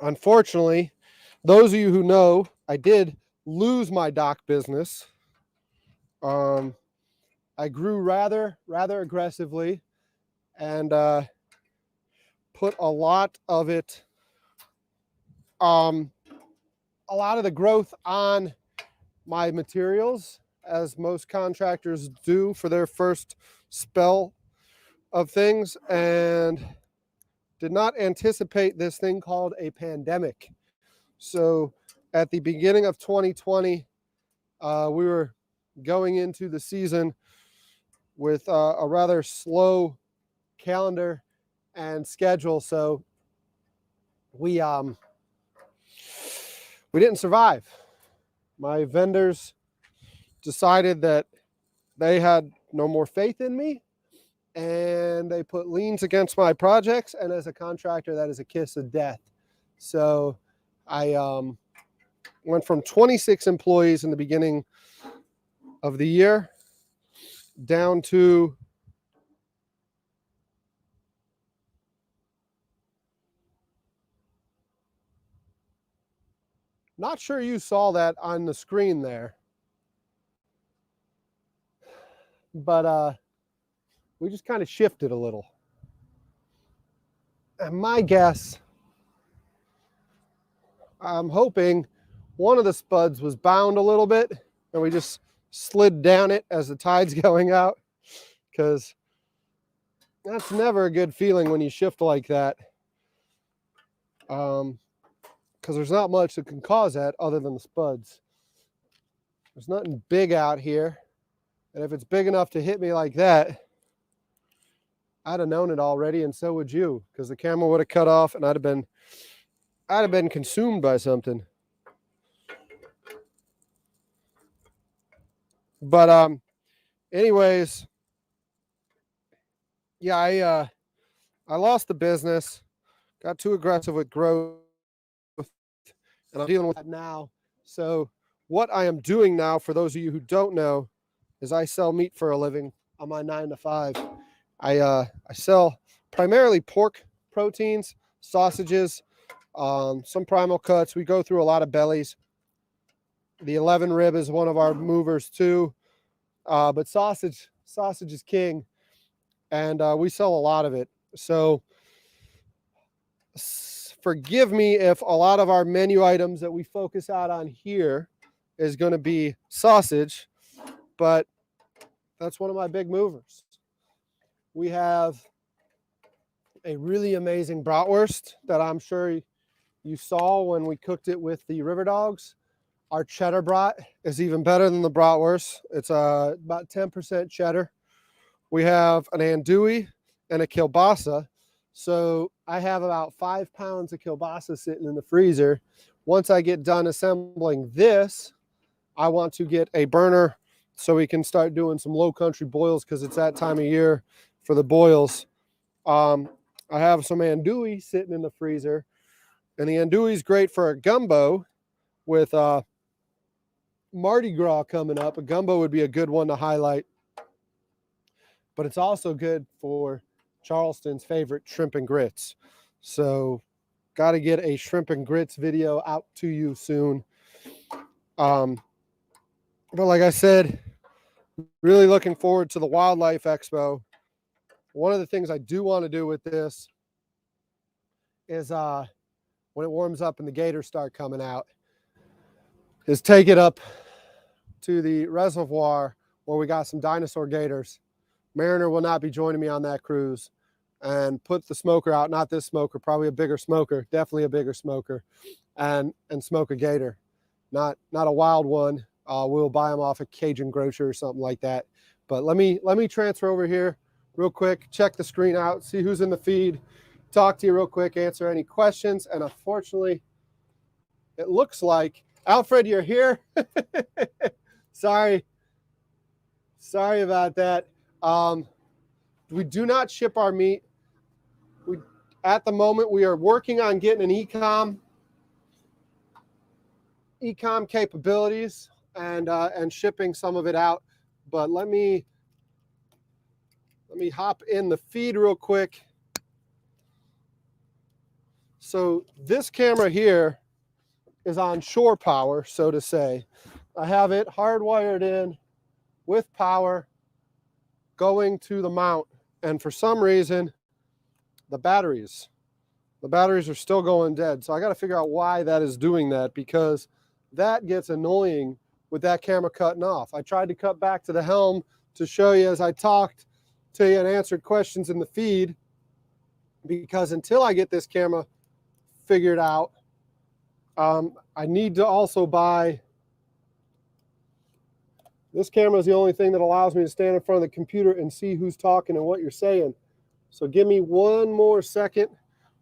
unfortunately, those of you who know, I did lose my dock business. I grew rather aggressively, and put a lot of it, a lot of the growth on my materials, as most contractors do for their first spell of things, and did not anticipate this thing called a pandemic. So at the beginning of 2020, we were going into the season with a rather slow calendar and schedule. So we didn't survive. My vendors decided that they had no more faith in me, and they put liens against my projects. And as a contractor, that is a kiss of death. So I went from 26 employees in the beginning of the year down to not sure you saw that on the screen there, but we just kind of shifted a little. And my guess, I'm hoping one of the spuds was bound a little bit and we just slid down it as the tide's going out, because that's never a good feeling when you shift like that. Because there's not much that can cause that other than the spuds. There's nothing big out here. And if it's big enough to hit me like that, I'd have known it already, and so would you, because the camera would have cut off and I'd have been consumed by something. But anyways, yeah, I lost the business, got too aggressive with growth, and I'm dealing with that now. So what I am doing now, for those of you who don't know, is I sell meat for a living on my 9 to 5. I sell primarily pork proteins, sausages, some primal cuts. We go through a lot of bellies. The 11 rib is one of our movers too. But sausage is king, and we sell a lot of it. So forgive me if a lot of our menu items that we focus out on here is going to be sausage, but that's one of my big movers. We have a really amazing bratwurst that I'm sure you saw when we cooked it with the river dogs. Our cheddar brat is even better than the bratwurst. It's about 10% cheddar. We have an andouille and a kielbasa. So I have about 5 pounds of kielbasa sitting in the freezer. Once I get done assembling this, I want to get a burner so we can start doing some low country boils, because it's that time of year for the boils. I have some andouille sitting in the freezer, and the andouille is great for a gumbo with Mardi Gras coming up. A gumbo would be a good one to highlight, but it's also good for Charleston's favorite shrimp and grits. So got to get a shrimp and grits video out to you soon. But like I said, really looking forward to the Wildlife Expo. One of the things I do want to do with this is when it warms up and the gators start coming out, is take it up to the reservoir where we got some dinosaur gators. Mariner will not be joining me on that cruise, and put the smoker out, not this smoker, probably a bigger smoker, definitely a bigger smoker, and smoke a gator, not a wild one. We'll buy them off a Cajun grocer or something like that. But let me transfer over here real quick, check the screen out, see who's in the feed, talk to you real quick, answer any questions. And unfortunately, it looks like Alfred, you're here. Sorry about that. We do not ship our meat. At the moment, we are working on getting an e-com capabilities and shipping some of it out. But let me hop in the feed real quick. So this camera here is on shore power, so to say. I have it hardwired in with power going to the mount. And for some reason, the batteries are still going dead. So I got to figure out why that is doing that, because that gets annoying with that camera cutting off. I tried to cut back to the helm to show you as I talked to you and answered questions in the feed, because until I get this camera figured out, I need to also buy, this camera is the only thing that allows me to stand in front of the computer and see who's talking and what you're saying. So give me one more second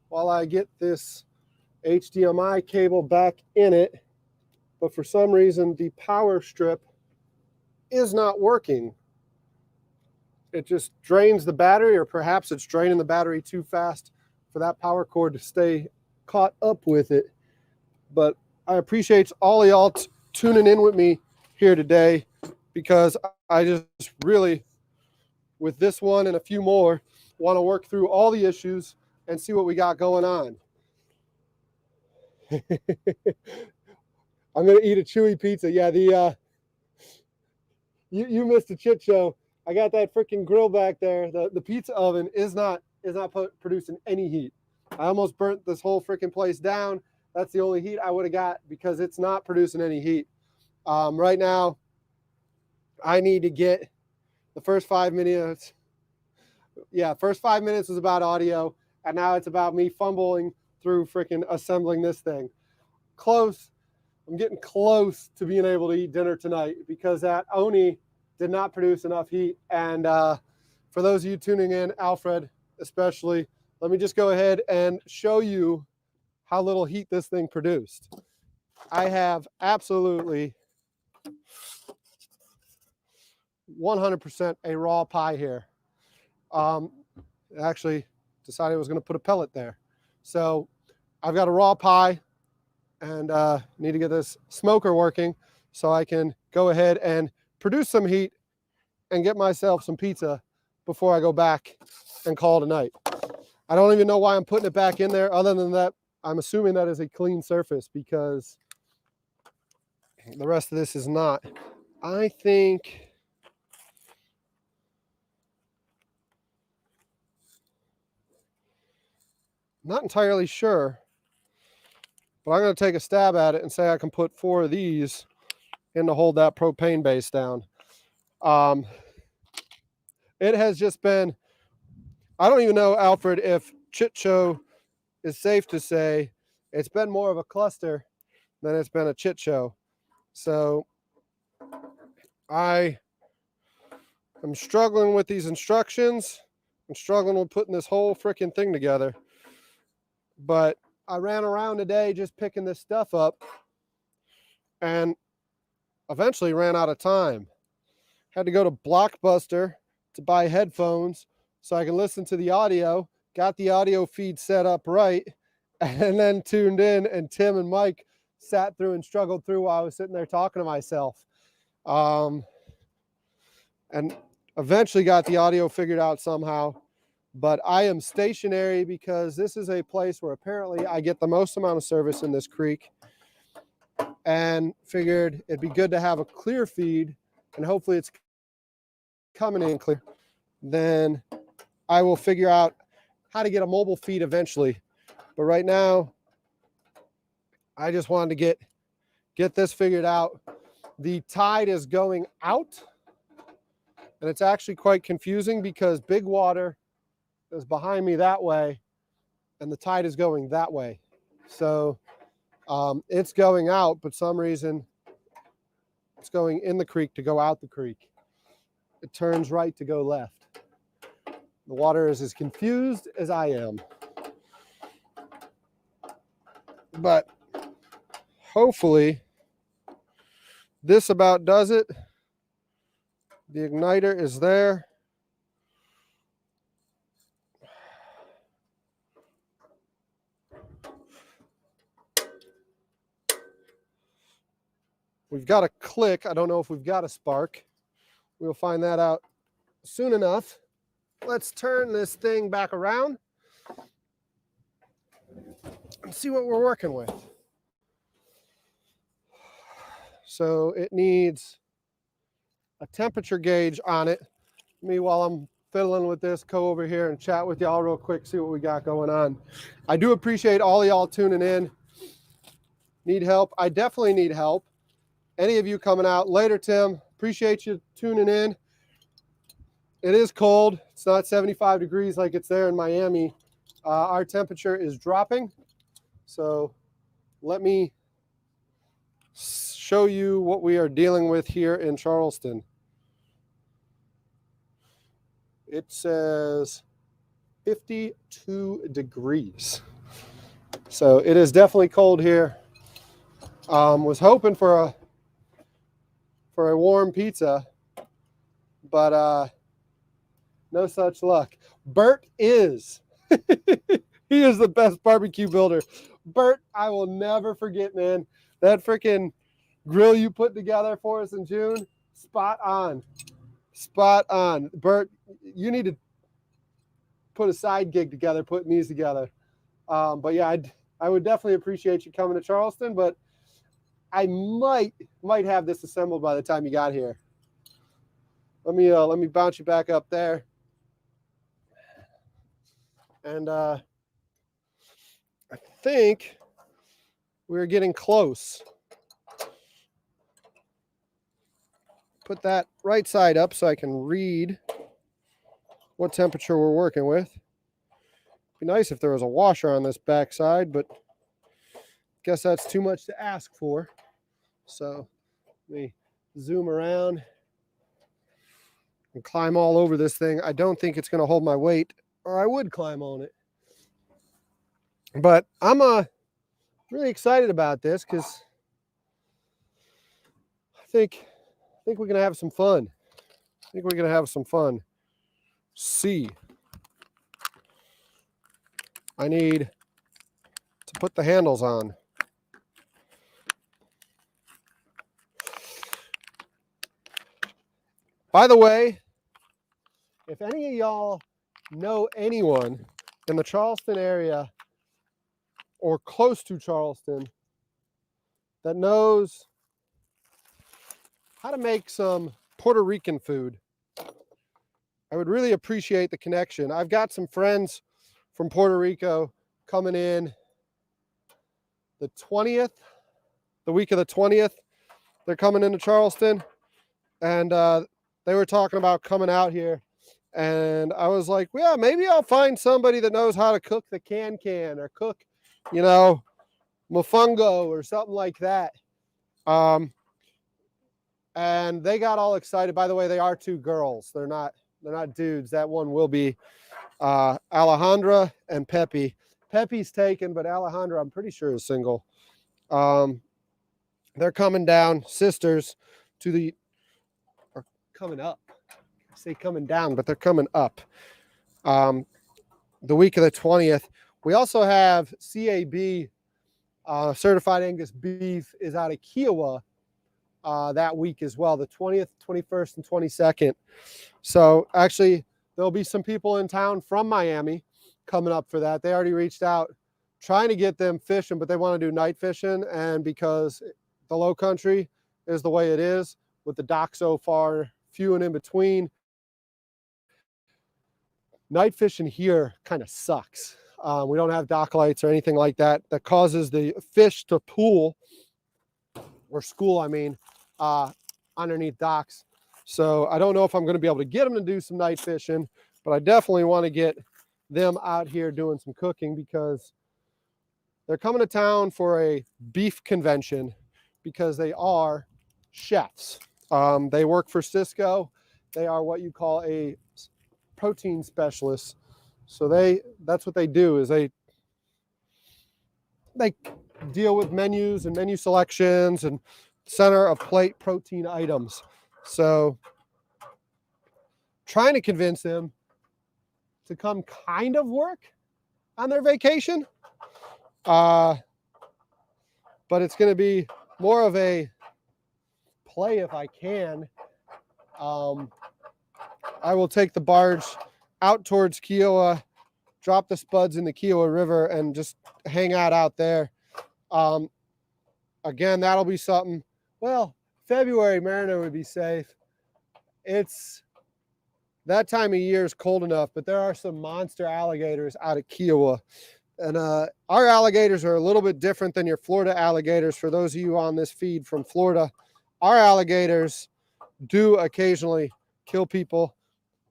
while I get this HDMI cable back in it. But for some reason, the power strip is not working. It just drains the battery, or perhaps it's draining the battery too fast for that power cord to stay caught up with it. But I appreciate all of y'all tuning in with me here today, because I just really, with this one and a few more, want to work through all the issues and see what we got going on. I'm going to eat a chewy pizza. Yeah, you missed the chit show. I got that freaking grill back there. The pizza oven is not producing any heat. I almost burnt this whole freaking place down. That's the only heat I would have got, because it's not producing any heat. Right now, I need to get the first 5 minutes. Yeah, first 5 minutes was about audio, and now it's about me fumbling through freaking assembling this thing. Close. I'm getting close to being able to eat dinner tonight, because that Oni did not produce enough heat. And for those of you tuning in, Alfred especially, let me just go ahead and show you how little heat this thing produced. I have absolutely 100% a raw pie here. Actually decided I was going to put a pellet there. So I've got a raw pie, and need to get this smoker working so I can go ahead and produce some heat and get myself some pizza before I go back and call tonight. I don't even know why I'm putting it back in there, other than that I'm assuming that is a clean surface, because the rest of this is not. I think not entirely sure, but I'm going to take a stab at it and say I can put 4 of these in to hold that propane base down. It has just been, I don't even know, Alfred, if chit show is safe to say. It's been more of a cluster than it's been a chit show. So I am struggling with these instructions. I'm struggling with putting this whole freaking thing together. But I ran around today just picking this stuff up, and eventually ran out of time. Had to go to Blockbuster to buy headphones so I can listen to the audio. Got the audio feed set up right, and then tuned in, and Tim and Mike sat through and struggled through while I was sitting there talking to myself. And eventually got the audio figured out somehow. But I am stationary because this is a place where apparently I get the most amount of service in this creek, and figured it'd be good to have a clear feed, and hopefully it's coming in clear. Then I will figure out how to get a mobile feed eventually. But right now, I just wanted to get this figured out. The tide is going out, and it's actually quite confusing because Big Water is behind me that way, and the tide is going that way. So it's going out, but some reason it's going in the creek to go out the creek. It turns right to go left. The water is as confused as I am. But hopefully this about does it. The igniter is there. We've got a click. I don't know if we've got a spark. We'll find that out soon enough. Let's turn this thing back around and see what we're working with. So it needs a temperature gauge on it. Me, while I'm fiddling with this, go over here and chat with y'all real quick, see what we got going on. I do appreciate all of y'all tuning in. Need help? I definitely need help. Any of you coming out later, Tim, appreciate you tuning in. It is cold. It's not 75 degrees like it's there in Miami. Our temperature is dropping. So let me show you what we are dealing with here in Charleston. It says 52 degrees. So it is definitely cold here. Was hoping for a warm pizza, but no such luck. Bert is. He is the best barbecue builder. Bert, I will never forget, man. That freaking grill you put together for us in June, spot on. Spot on. Bert, you need to put a side gig together, putting these together. But yeah, I would definitely appreciate you coming to Charleston, but I might have this assembled by the time you got here. Let me bounce you back up there. And I think we're getting close. Put that right side up so I can read what temperature we're working with. Be nice if there was a washer on this back side, but guess that's too much to ask for. So let me zoom around and climb all over this thing. I don't think it's going to hold my weight, or I would climb on it. But I'm really excited about this because I think we're going to have some fun. I think we're going to have some fun. C. I need to put the handles on. By the way, if any of y'all know anyone in the Charleston area or close to Charleston that knows how to make some Puerto Rican food, I would really appreciate the connection. I've got some friends from Puerto Rico coming in the 20th, the week of the 20th. They're coming into Charleston, and they were talking about coming out here. And I was like, well, yeah, maybe I'll find somebody that knows how to cook the can or cook, mofongo or something like that. And they got all excited. By the way, they are two girls. They're not dudes. That one will be Alejandra and Pepe. Pepe's taken, but Alejandra, I'm pretty sure, is single. They're coming down, sisters, are coming up. I say coming down, but they're coming up. The week of the 20th. We also have CAB, Certified Angus Beef, is out of Kiowa that week as well, the 20th, 21st, and 22nd. So actually, there'll be some people in town from Miami coming up for that. They already reached out trying to get them fishing, but they want to do night fishing. And because the low country is the way it is, with the dock so far, few and in between, night fishing here kind of sucks. We don't have dock lights or anything like that. That causes the fish to pool, or school, underneath docks. So I don't know if I'm going to be able to get them to do some night fishing, but I definitely want to get them out here doing some cooking because they're coming to town for a beef convention because they are chefs. They work for Cisco. They are what you call a protein specialist. So that's what they do, is they deal with menus and menu selections and center of plate protein items. So trying to convince them to come kind of work on their vacation. But it's going to be more of a play if I can. I will take the barge out towards Kiowa, drop the spuds in the Kiowa River, and just hang out there. Again, that'll be something. Well, February, Mariner would be safe. It's that time of year is cold enough, but there are some monster alligators out of Kiowa. And our alligators are a little bit different than your Florida alligators. For those of you on this feed from Florida, our alligators do occasionally kill people,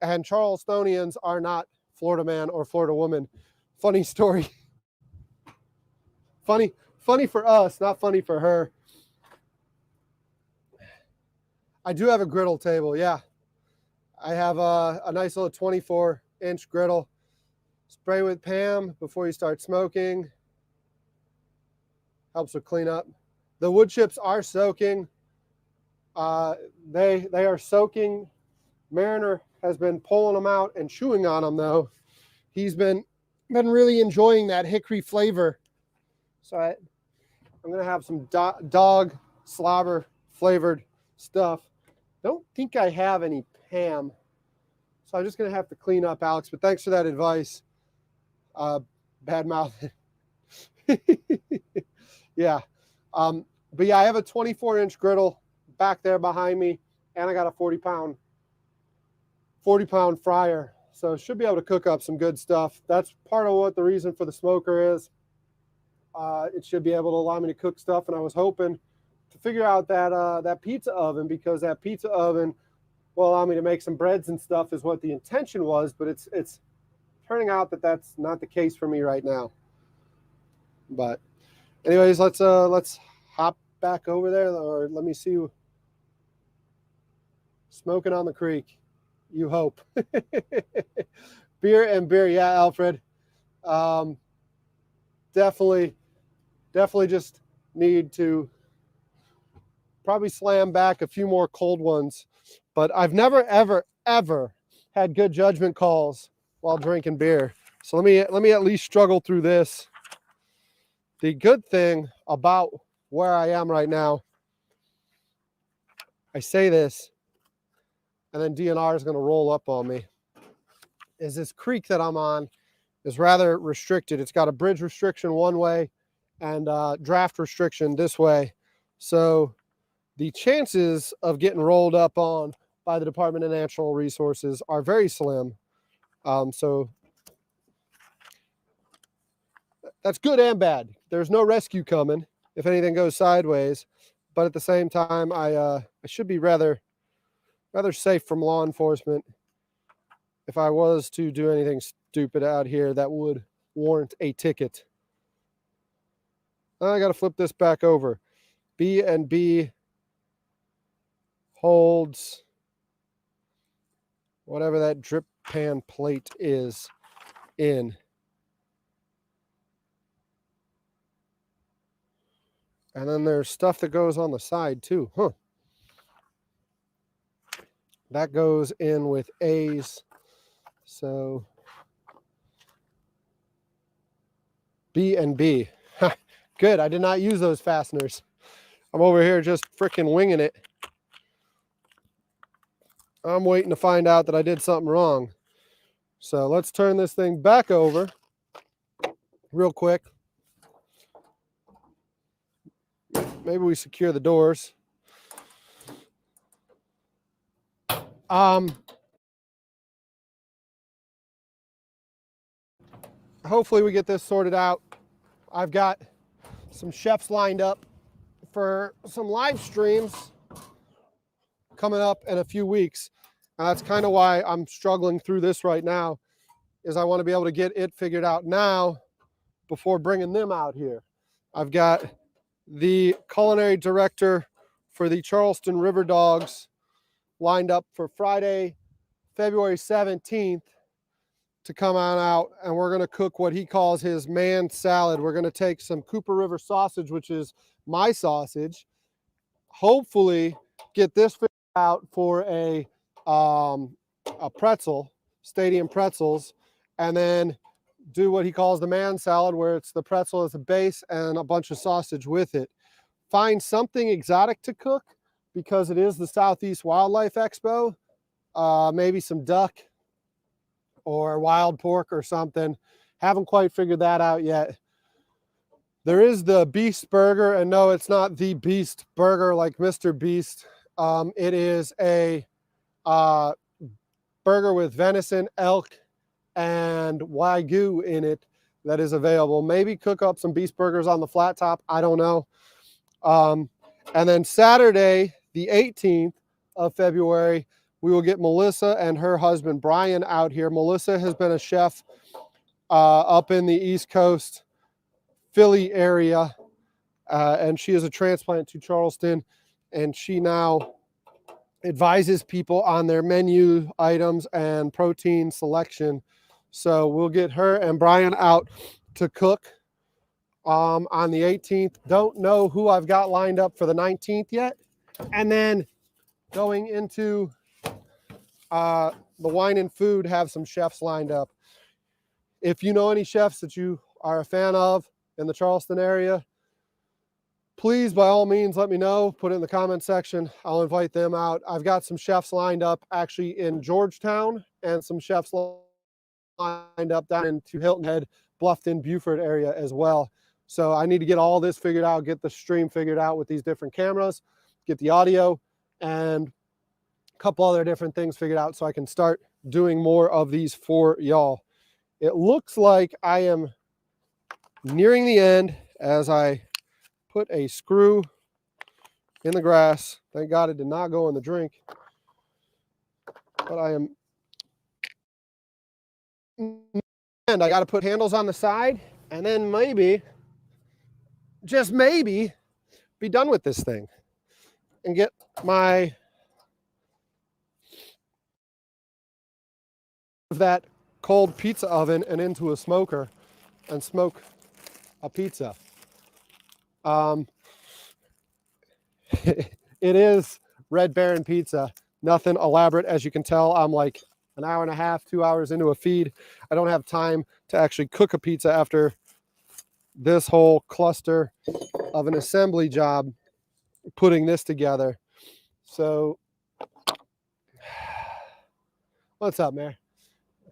and Charlestonians are not Florida man or Florida woman. Funny story. Funny for us, not funny for her. I do have a griddle table, yeah. I have a nice little 24-inch griddle. Spray with Pam before you start smoking. Helps with cleanup. The wood chips are soaking. They are soaking. Mariner has been pulling them out and chewing on them, though. He's been really enjoying that hickory flavor. So I'm going to have some dog slobber flavored stuff. Don't think I have any Pam. So I'm just going to have to clean up, Alex. But thanks for that advice. Bad mouth. Yeah. But yeah, I have a 24-inch griddle back there behind me, and I got a 40-pound fryer. So should be able to cook up some good stuff. That's part of what the reason for the smoker is. It should be able to allow me to cook stuff, and I was hoping to figure out that pizza oven, because that pizza oven will allow me to make some breads and stuff is what the intention was, but it's turning out that that's not the case for me right now. But anyways, let's hop back over there, or let me see. Smoking on the creek, you hope. Beer and beer, yeah, Alfred. Definitely just need to probably slam back a few more cold ones. But I've never, ever had good judgment calls while drinking beer. So let me at least struggle through this. The good thing about where I am right now, I say this, and then DNR is going to roll up on me, is this creek that I'm on is rather restricted. It's got a bridge restriction one way and draft restriction this way. So the chances of getting rolled up on by the Department of Natural Resources are very slim. So that's good and bad. There's no rescue coming if anything goes sideways. But at the same time, I should be rather safe from law enforcement if I was to do anything stupid out here that would warrant a ticket. I got to flip this back over. B&B holds whatever that drip pan plate is in. And then there's stuff that goes on the side too. Huh. That goes in with A's. So B&B. Good. I did not use those fasteners. I'm over here just freaking winging it. I'm waiting to find out that I did something wrong. So let's turn this thing back over real quick. Maybe we secure the doors. Hopefully we get this sorted out. I've got some chefs lined up for some live streams coming up in a few weeks. And that's kind of why I'm struggling through this right now, is I want to be able to get it figured out now before bringing them out here. I've got the culinary director for the Charleston River Dogs lined up for Friday, February 17th to come on out, and we're going to cook what he calls his man salad. We're going to take some Cooper River sausage, which is my sausage, hopefully get this figured out for a pretzel, stadium pretzels, and then do what he calls the man salad, where it's the pretzel as a base and a bunch of sausage with it. Find something exotic to cook because it is the Southeast Wildlife Expo. Maybe some duck or wild pork or something. Haven't quite figured that out yet. There is the Beast Burger, and no, it's not the Beast Burger like Mr. Beast. It is a burger with venison, elk, and Wagyu in it that is available. Maybe cook up some beast burgers on the flat top. I don't know. And then Saturday, the 18th of February, we will get Melissa and her husband, Brian, out here. Melissa has been a chef up in the East Coast, Philly area, and she is a transplant to Charleston, and she now advises people on their menu items and protein selection. So we'll get her and Brian out to cook on the 18th. Don't know who I've got lined up for the 19th yet. And then going into the wine and food, have some chefs lined up. If you know any chefs that you are a fan of in the Charleston area, please, by all means, let me know. Put it in the comment section. I'll invite them out. I've got some chefs lined up actually in Georgetown and some chefs lined up down into Hilton Head, Bluffton, Beaufort area as well. So I need to get all this figured out, get the stream figured out with these different cameras, get the audio, and a couple other different things figured out so I can start doing more of these for y'all. It looks like I am nearing the end as I put a screw in the grass. Thank God it did not go in the drink. But I am, and I got to put handles on the side and then maybe, just maybe, be done with this thing and get my that cold pizza oven and into a smoker and smoke a pizza. It is Red Baron pizza. Nothing elaborate. As you can tell, I'm like an hour and a half, 2 hours into a feed. I don't have time to actually cook a pizza after this whole cluster of an assembly job putting this together. So what's up, Mar?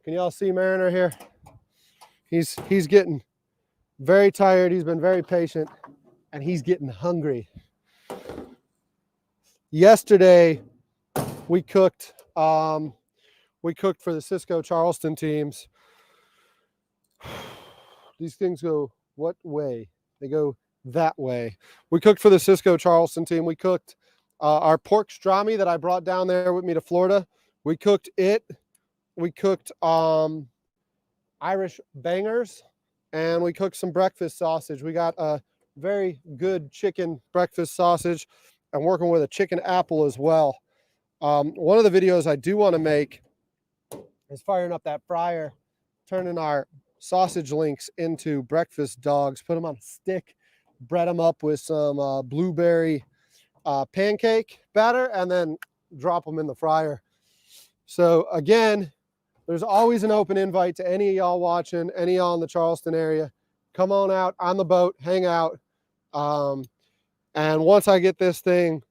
Can y'all see Mariner here? He's getting very tired. He's been very patient and he's getting hungry. Yesterday we cooked for the Cisco Charleston teams. These things go what way? They go that way. We cooked for the Cisco Charleston team. We cooked our pork strami that I brought down there with me to Florida. We cooked it. We cooked Irish bangers, and we cooked some breakfast sausage. We got a very good chicken breakfast sausage. I'm working with a chicken apple as well. One of the videos I do want to make is firing up that fryer, turning our sausage links into breakfast dogs, put them on a stick, bread them up with some blueberry pancake batter, and then drop them in the fryer. So again, there's always an open invite to any of y'all watching, any of y'all in the Charleston area. Come on out on the boat, hang out. And once I get this thing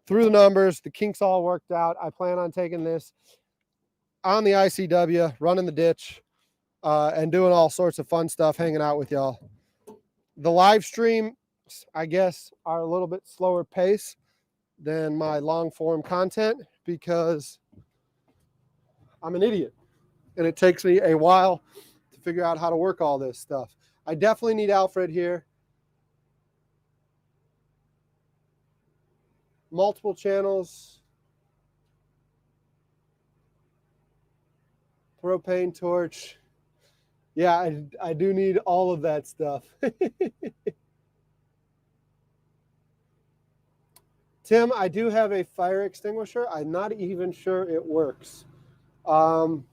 through the numbers, the kinks all worked out, I plan on taking this on the ICW, running the ditch, and doing all sorts of fun stuff, hanging out with y'all. The live stream, I guess, are a little bit slower pace than my long form content because I'm an idiot and it takes me a while to figure out how to work all this stuff. I definitely need Alfred here. Multiple channels, propane torch. Yeah, I do need all of that stuff. Tim, I do have a fire extinguisher. I'm not even sure it works. And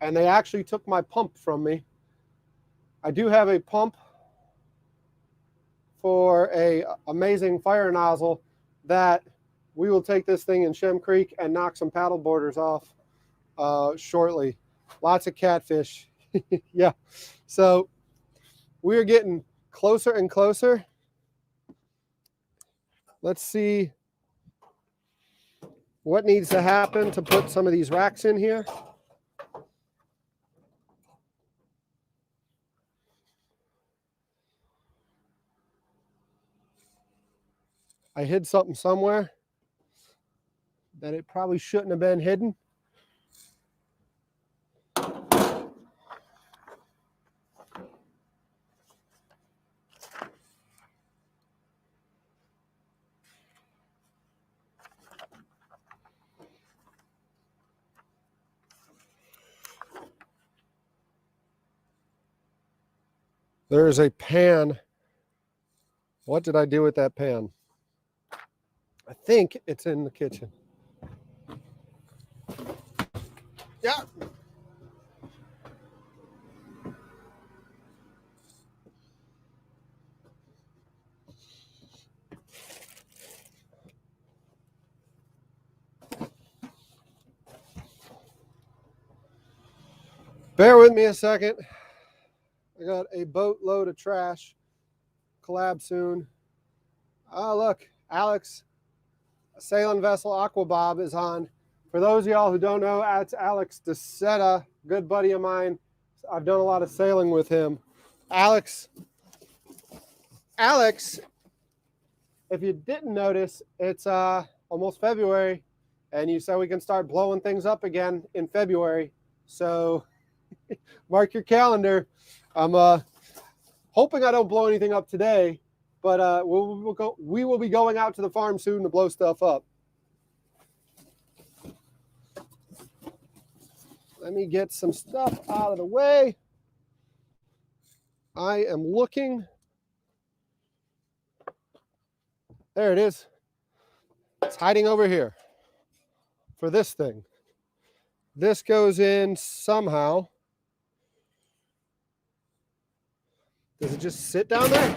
they actually took my pump from me. I do have a pump for a amazing fire nozzle that we will take this thing in Shem Creek and knock some paddle boarders off shortly. Lots of catfish. Yeah. So we're getting closer and closer. Let's see what needs to happen to put some of these racks in here. I hid something somewhere. that it probably shouldn't have been hidden. There's a pan. What did I do with that pan? I think it's in the kitchen. Yeah. Bear with me a second. I got a boatload of trash. Collab soon. Oh, look, Alex, sailing vessel Aquabob is on. For those of y'all who don't know, that's Alex DeSeta, good buddy of mine. I've done a lot of sailing with him. Alex, if you didn't notice, it's almost February, and you said we can start blowing things up again in February. So mark your calendar. I'm hoping I don't blow anything up today, but we will be going out to the farm soon to blow stuff up. Let me get some stuff out of the way. I am looking. There it is. It's hiding over here for this thing. This goes in somehow. Does it just sit down there?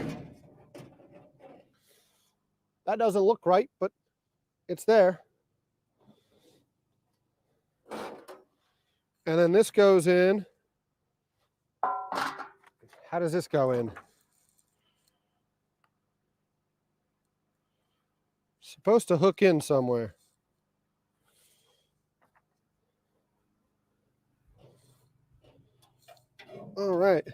That doesn't look right, but it's there. And then this goes in. How does this go in? Supposed to hook in somewhere. All right.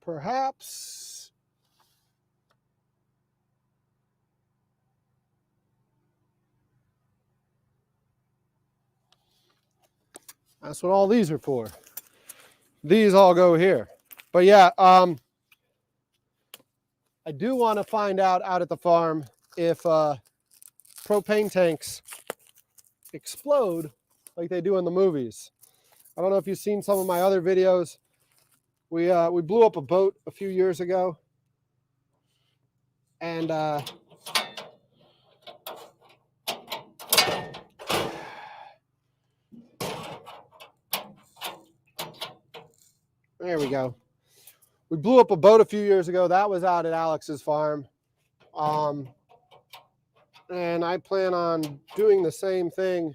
Perhaps. That's what all these are for. These all go here. But yeah, I do want to find out at the farm if propane tanks explode like they do in the movies. I don't know if you've seen some of my other videos. We blew up a boat a few years ago, and there we go. We blew up a boat a few years ago. That was out at Alex's farm. And I plan on doing the same thing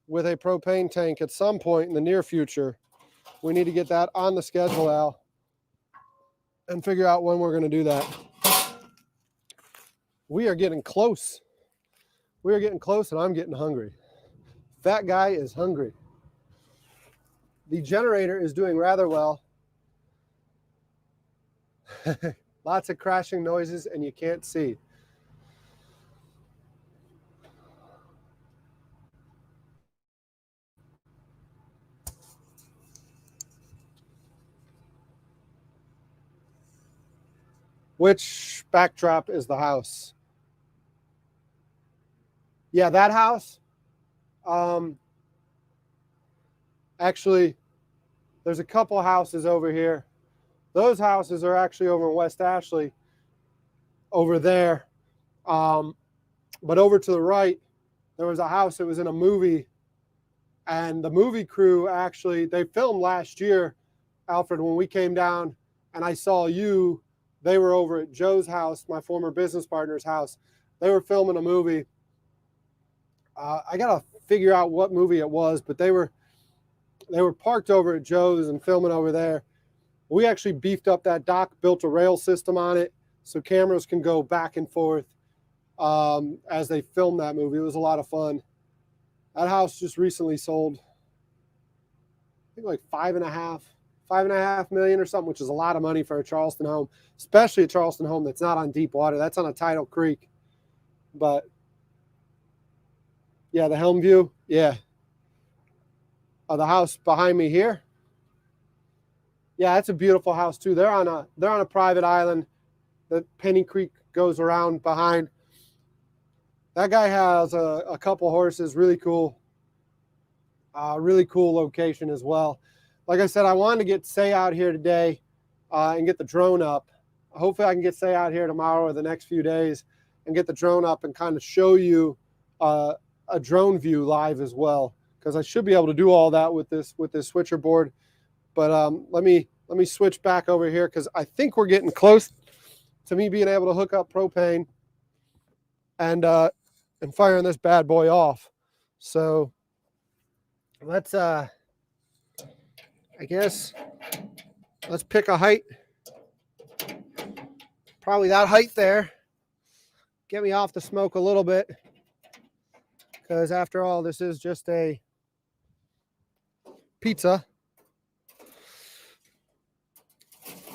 with a propane tank at some point in the near future. We need to get that on the schedule, Al, and figure out when we're going to do that. We are getting close. We are getting close, and I'm getting hungry. Fat guy is hungry. The generator is doing rather well. Lots of crashing noises, and you can't see. Which backdrop is the house? Yeah, that house. Actually, there's a couple houses over here. Those houses are actually over in West Ashley, over there. But over to the right, there was a house that was in a movie. And the movie crew actually, they filmed last year, Alfred, when we came down and I saw you. They were over at Joe's house, my former business partner's house. They were filming a movie. I got to figure out what movie it was, but they were parked over at Joe's and filming over there. We actually beefed up that dock, built a rail system on it so cameras can go back and forth as they film that movie. It was a lot of fun. That house just recently sold, I think like 5.5 million or something, which is a lot of money for a Charleston home, especially a Charleston home that's not on deep water. That's on a tidal creek. But yeah, the helm view, yeah. The house behind me here. Yeah, it's a beautiful house too. They're on a private island. The Penny Creek goes around behind. That guy has a couple horses, really cool location as well. Like I said, I wanted to get Say out here today and get the drone up. Hopefully I can get Say out here tomorrow or the next few days and get the drone up and kind of show you a drone view live as well, because I should be able to do all that with this switcher board. But let me switch back over here, because I think we're getting close to me being able to hook up propane and firing this bad boy off. So let's I guess let's pick a height. Probably that height there. Get me off the smoke a little bit, because after all, this is just a pizza.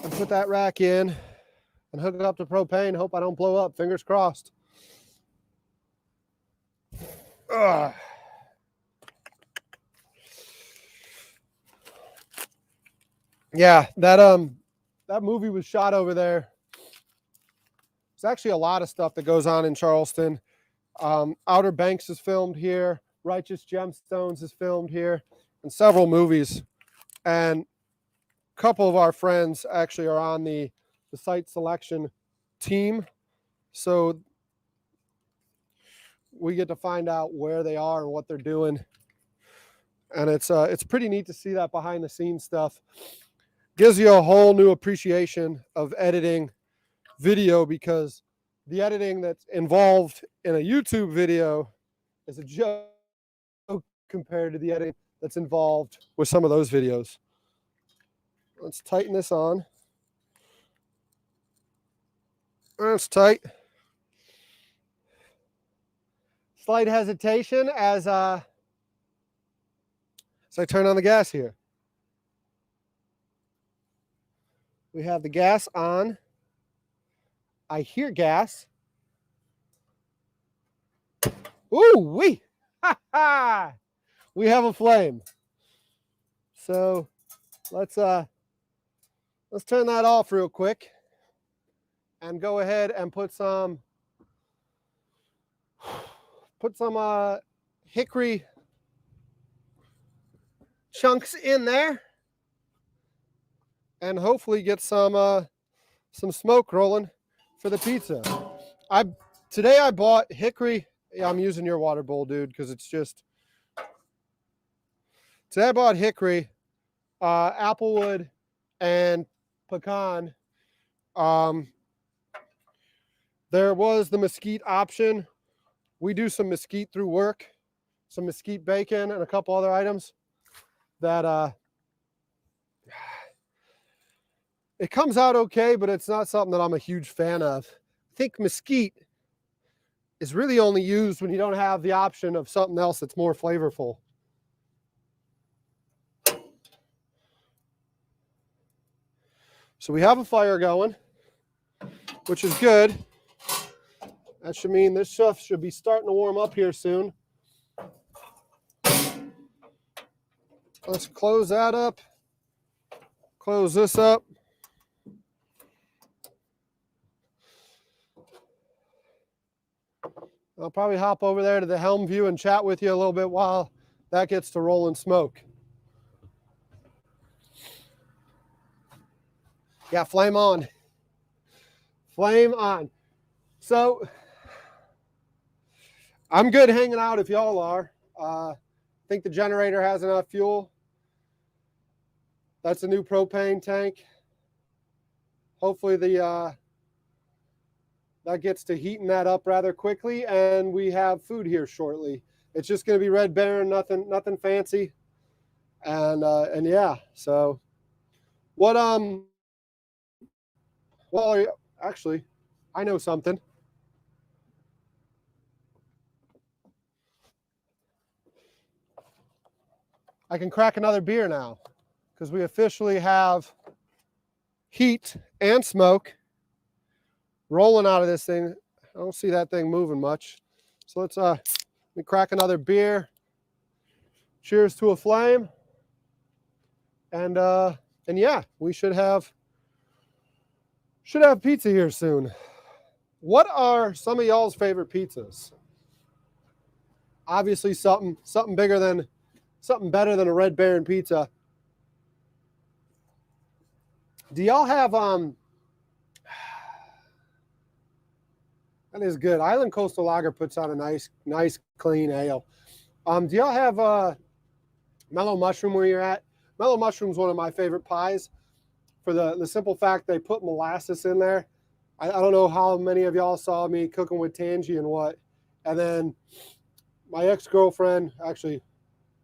And put that rack in and hook it up to propane. Hope I don't blow up. Fingers crossed. Ugh. Yeah, that movie was shot over there. There's actually a lot of stuff that goes on in Charleston. Outer Banks is filmed here. Righteous Gemstones is filmed here, and several movies. And a couple of our friends actually are on the site selection team, so we get to find out where they are and what they're doing. And it's pretty neat to see that behind the scenes stuff. Gives you a whole new appreciation of editing video, because the editing that's involved in a YouTube video is a joke compared to the editing that's involved with some of those videos. Let's tighten this on. That's tight. Slight hesitation as I turn on the gas here. We have the gas on. I hear gas. Ooh wee! Ha ha! We have a flame. So let's turn that off real quick and go ahead and put some hickory chunks in there, and hopefully get some smoke rolling for the pizza. Today I bought hickory. Yeah, I'm using your water bowl, dude, because it's just. Today I bought hickory, applewood, and pecan. There was the mesquite option. We do some mesquite through work, some mesquite bacon, and a couple other items that it comes out okay, but it's not something that I'm a huge fan of. I think mesquite is really only used when you don't have the option of something else that's more flavorful. So we have a fire going, which is good. That should mean this stuff should be starting to warm up here soon. Let's close that up. Close this up. I'll probably hop over there to the helm view and chat with you a little bit while that gets to rolling smoke. Yeah, flame on. Flame on. So I'm good hanging out if y'all are. I think the generator has enough fuel. That's a new propane tank. Hopefully that gets to heating that up rather quickly, and we have food here shortly. It's just going to be Red Baron, nothing fancy, and yeah. So, what well, actually, I know something. I can crack another beer now. because we officially have heat and smoke rolling out of this thing. I don't see that thing moving much. So let's let me crack another beer. Cheers to a flame. And yeah, we should have pizza here soon. What are some of y'all's favorite pizzas? Obviously something better than a Red Baron pizza. Do y'all have that is good. Island Coastal Lager puts out a nice clean ale. Do y'all have Mellow Mushroom where you're at? Mellow Mushroom's one of my favorite pies for the simple fact they put molasses in there. I don't know how many of y'all saw me cooking with Tangy and what. And then my ex-girlfriend, actually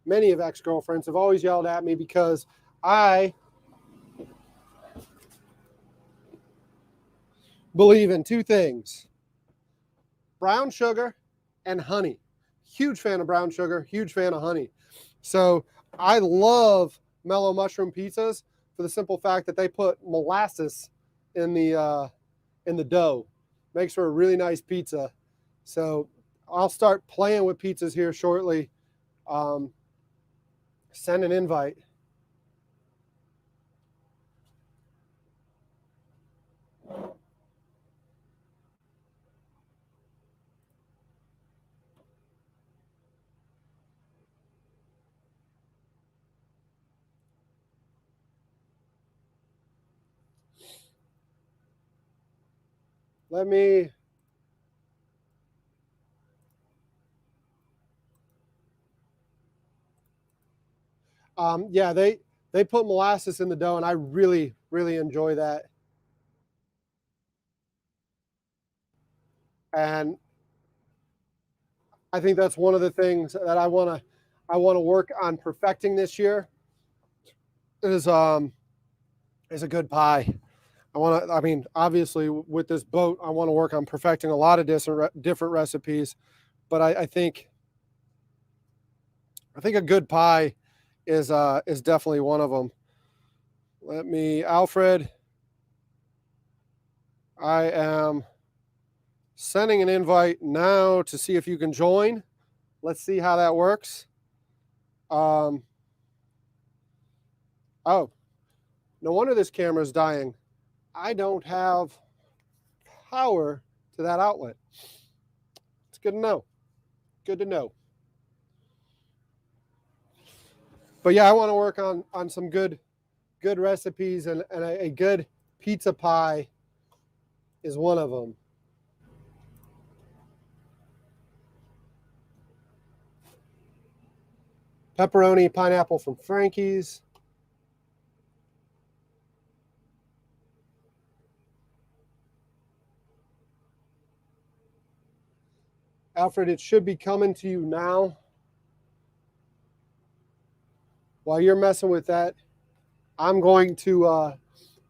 many of ex-girlfriends, have always yelled at me because I believe in two things: brown sugar and honey. Huge fan of brown sugar, huge fan of honey. So I love Mellow Mushroom pizzas for the simple fact that they put molasses in the dough. Makes for a really nice pizza. So I'll start playing with pizzas here shortly. Send an invite. Let me yeah, they put molasses in the dough, and I really enjoy that. And I think that's one of the things that I want to work on perfecting this year is a good pie. I mean, obviously with this boat, I want to work on perfecting a lot of different recipes, but I think a good pie is definitely one of them. Alfred, I am sending an invite now to see if you can join. Let's see how that works. Oh, no wonder this camera is dying. I don't have power to that outlet. It's good to know. Good to know. But yeah, I want to work on some good recipes, and a good pizza pie is one of them. Pepperoni pineapple from Frankie's. Alfred, it should be coming to you now. While you're messing with that, I'm going to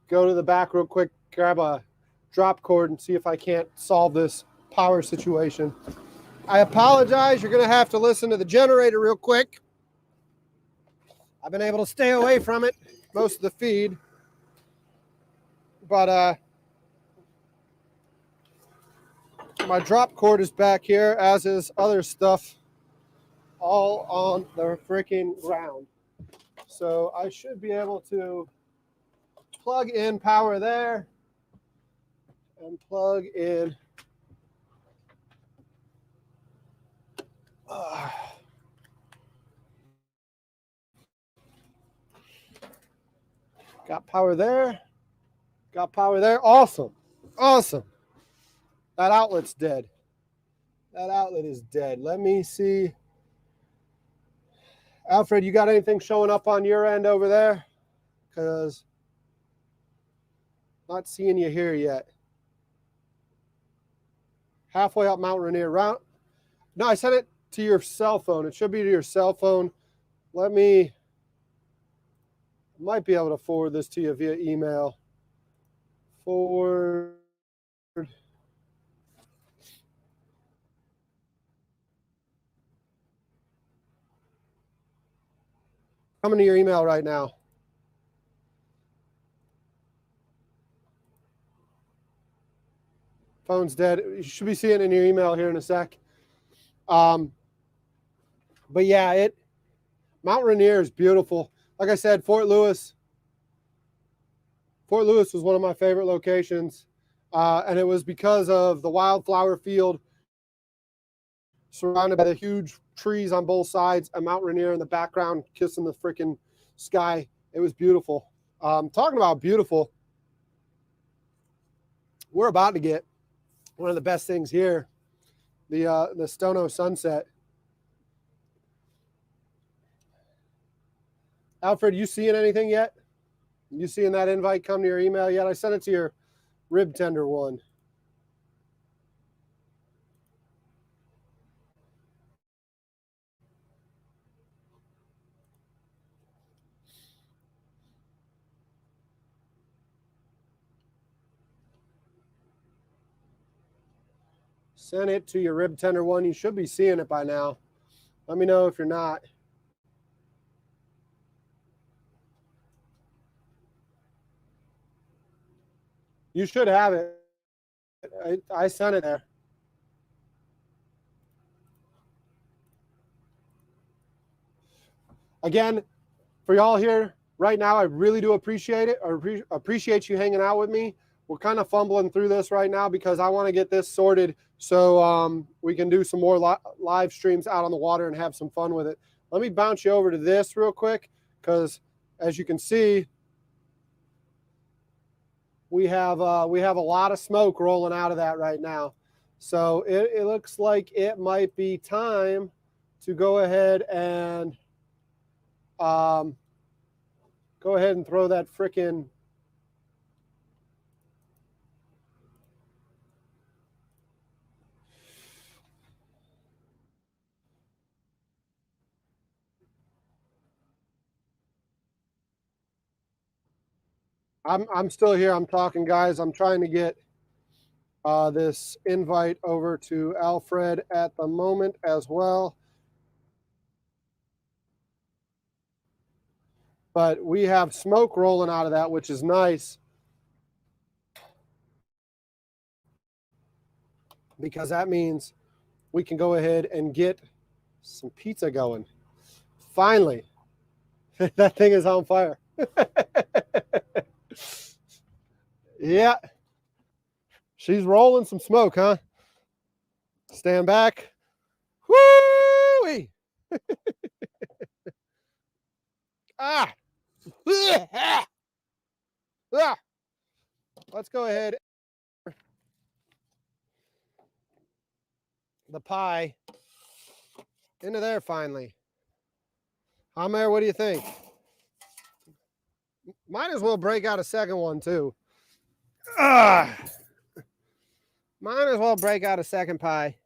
go to the back real quick, grab a drop cord, and see if I can't solve this power situation. I apologize. You're going to have to listen to the generator real quick. I've been able to stay away from it most of the feed, but my drop cord is back here, as is other stuff all on the freaking ground. So I should be able to plug in power there and plug in got power there. Got power there. Awesome. Awesome. That outlet's dead. That outlet is dead. Let me see. Alfred, you got anything showing up on your end over there? Because not seeing you here yet. Halfway up Mount Rainier. No, I sent it to your cell phone. It should be to your cell phone. Might be able to forward this to you via email. Forward. Coming to your email right now. Phone's dead. You should be seeing it in your email here in a sec. But yeah, Mount Rainier is beautiful. Like I said, Fort Lewis was one of my favorite locations. And it was because of the wildflower field surrounded by the huge trees on both sides and Mount Rainier in the background kissing the freaking sky. It was beautiful. Talking about beautiful, we're about to get one of the best things here, the Stono sunset. Alfred, you seeing anything yet? You seeing that invite come to your email yet? I sent it to your rib tender one. Send it to your rib tender one. You should be seeing it by now. Let me know if you're not. You should have it. I sent it there. Again, for y'all here right now, I really do appreciate it. I appreciate you hanging out with me. We're kind of fumbling through this right now because I want to get this sorted so we can do some more live streams out on the water and have some fun with it. Let me bounce you over to this real quick because, as you can see, we have a lot of smoke rolling out of that right now. So it looks like it might be time to go ahead and throw that frickin' I'm still here. I'm talking, guys. I'm trying to get this invite over to Alfred at the moment as well. But we have smoke rolling out of that, which is nice because that means we can go ahead and get some pizza going. Finally, that thing is on fire. Yeah, she's rolling some smoke, huh? Stand back. Woo-wee! Ah! Ah! Let's go ahead. The pie into there finally. Amer, what do you think? Might as well break out a second one too. Might as well break out a second pie.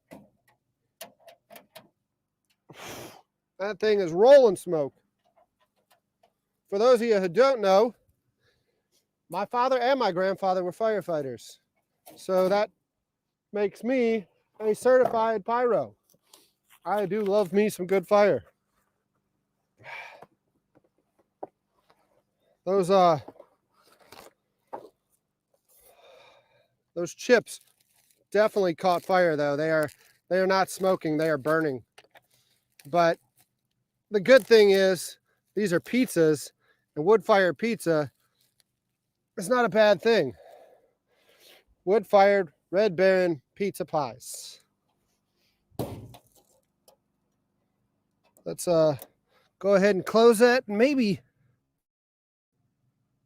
That thing is rolling smoke. For those of you who don't know, my father and my grandfather were firefighters. So that makes me a certified pyro. I do love me some good fire. Those chips definitely caught fire though. They are not smoking, they are burning. But the good thing is these are pizzas, and wood fire pizza is not a bad thing. Wood fired Red Baron pizza pies. Let's go ahead and close it and maybe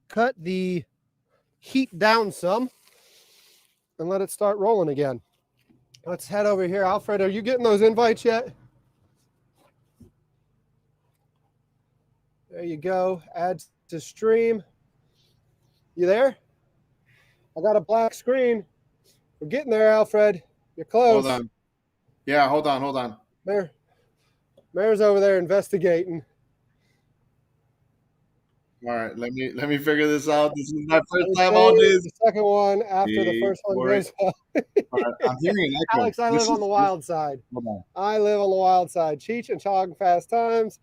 cut the heat down some and let it start rolling again. Let's head over here. Alfred, are you getting those invites yet? There you go. Add to stream. You there? I got a black screen. We're getting there, Alfred. You're close. Hold on. Yeah, hold on. Mayor's over there investigating. All right, let me figure this out. This is my first time on this. The second one after the first one goes up. All right, I'm hearing an echo. Alex, I live on the wild side. Hold on. I live on the wild side. Cheech and Chog Fast Times.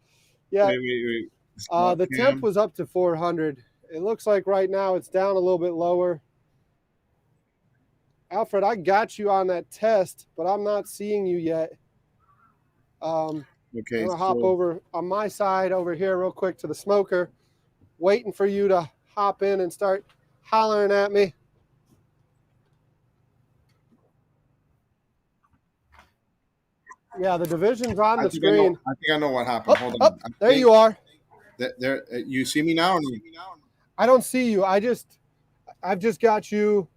Yeah. Wait. The temp was up to 400. It looks like right now it's down a little bit lower. Alfred, I got you on that test, but I'm not seeing you yet. I'm Okay, gonna hop so over on my side over here real quick to the smoker, waiting for you to hop in and start hollering at me. Yeah, the division's on the screen. I think I know what happened. Up, Hold on. up, there you are. There, you see me now? Or no? I don't see you. I've just got you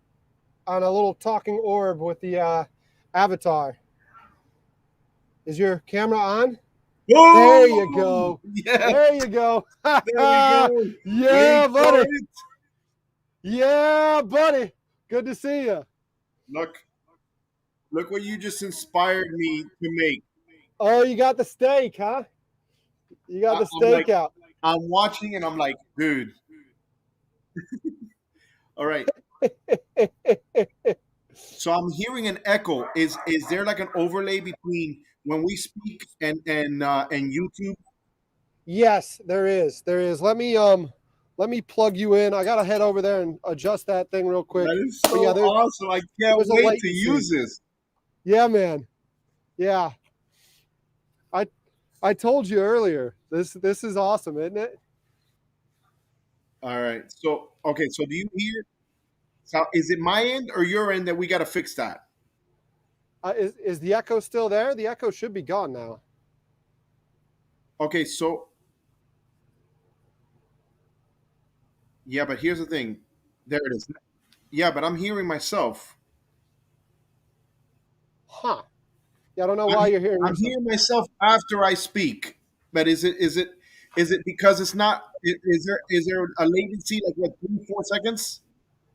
on a little talking orb with the avatar. Is your camera on? There you go. Yeah, There you go. there we go. Yeah, Wait for buddy. it. Yeah, buddy. Good to see you. Look what you just inspired me to make. Oh, you got the steak, huh? You got the I'm like, steak out. I'm watching and I'm like, dude. All right. So I'm hearing an echo. Is there like an overlay between when we speak and YouTube? Yes, there is. There is. Let me plug you in. I gotta head over there and adjust that thing real quick. That is But so yeah, awesome. I can't there's a wait to latency. use this. Yeah, man. Yeah. I told you earlier. This is awesome, isn't it? All right. So okay. So do you hear? So is it my end or your end that we got to fix that? Is the echo still there? The echo should be gone now. Okay. So yeah, but here's the thing. There it is. Yeah, but I'm hearing myself. Huh. Yeah, I don't know why you're hearing I'm yourself. hearing myself after I speak. But is it because it's not? Is there a latency like what 3 4 seconds?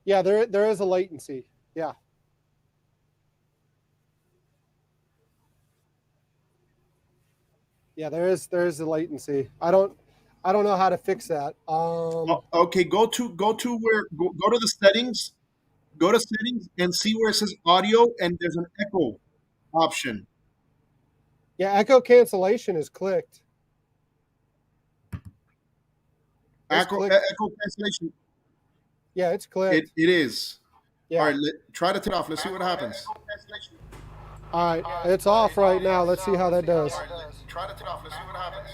Yeah, there is a latency. Yeah. Yeah, there is a latency. I don't know how to fix that. Okay, go to the settings. Go to settings and see where it says audio and there's an echo option. Yeah, echo cancellation is clicked. It's clicked. Echo cancellation. Yeah, it's clicked. It is. Yeah. All right, try to turn it off. Let's see what happens. All right, it's off right now. Let's see how that does. Try to turn it off. Let's see what happens.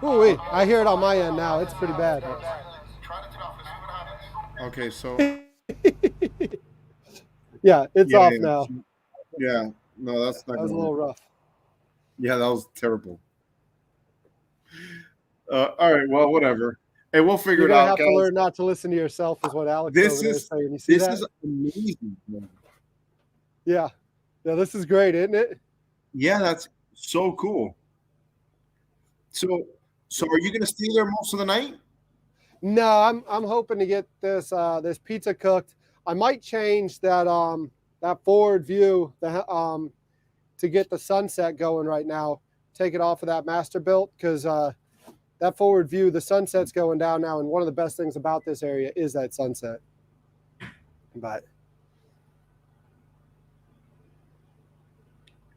Ooh, I hear it on my end now. It's pretty bad. Okay, so Yeah, it's yeah, off yeah. now. Yeah, no, that's not That was a gonna little work. rough. Yeah, that was terrible. All right, well, whatever. Hey, we'll figure You're it gonna out, have to guys. learn not to listen to yourself, is what Alex This over there is saying. You see this that? is amazing. Man. Yeah. Yeah, this is great, isn't it? Yeah, that's so cool. So, are you gonna stay there most of the night? No, I'm hoping to get this pizza cooked. I might change that forward view to get the sunset going right now. Take it off of that master built because that forward view, the sunset's going down now, and one of the best things about this area is that sunset. But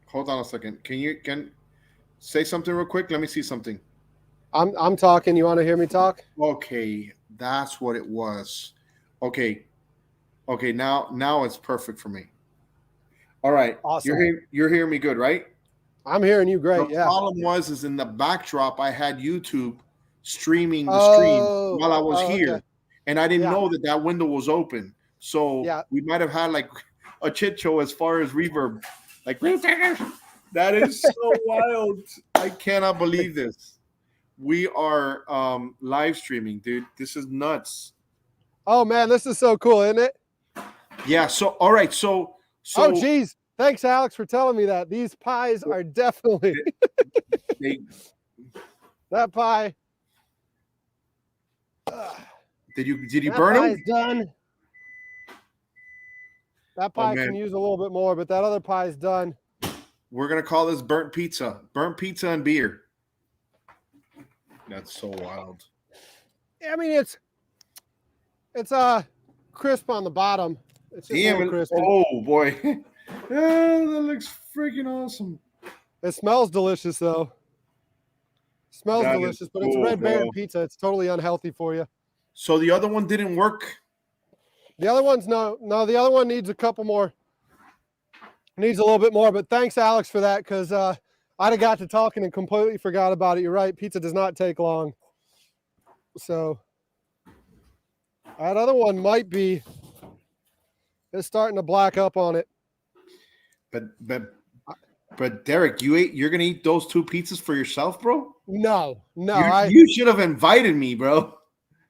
Hold on a second. Can say something real quick? Let me see something. I'm talking. You want to hear me talk? Okay, that's what it was. Okay, now it's perfect for me. All right, Awesome. you're hearing me good, right? I'm hearing you great. The Yeah. problem is in the backdrop I had YouTube streaming the stream while I was here, okay. and I didn't Yeah. know that window was open. So Yeah. we might have had like a chit show as far as reverb. Like that is so wild. I cannot believe this. We are live streaming, dude. This is nuts. Oh man, this is so cool, isn't it? Yeah. So all right. So Oh geez. Thanks, Alex, for telling me that. These pies are definitely that pie. Did you That burn them? pie's done. That pie man. can use a little bit more, but that other pie's done. We're gonna call this burnt pizza and beer. That's so wild. I mean, it's crisp on the bottom. It's just a little crispy. Oh boy, yeah, that looks freaking awesome. It smells delicious though. Smells delicious, but it's cool, Red Baron bro. pizza. It's totally unhealthy for you. So the other one didn't work. The other one's no. The other one needs a couple more. Needs a little bit more, but thanks, Alex, for that, because I'd have got to talking and completely forgot about it. You're right. Pizza does not take long. So that other one might be, it's starting to black up on it. But Derek, you're gonna eat those 2 pizzas for yourself, bro? No. You should have invited me, bro.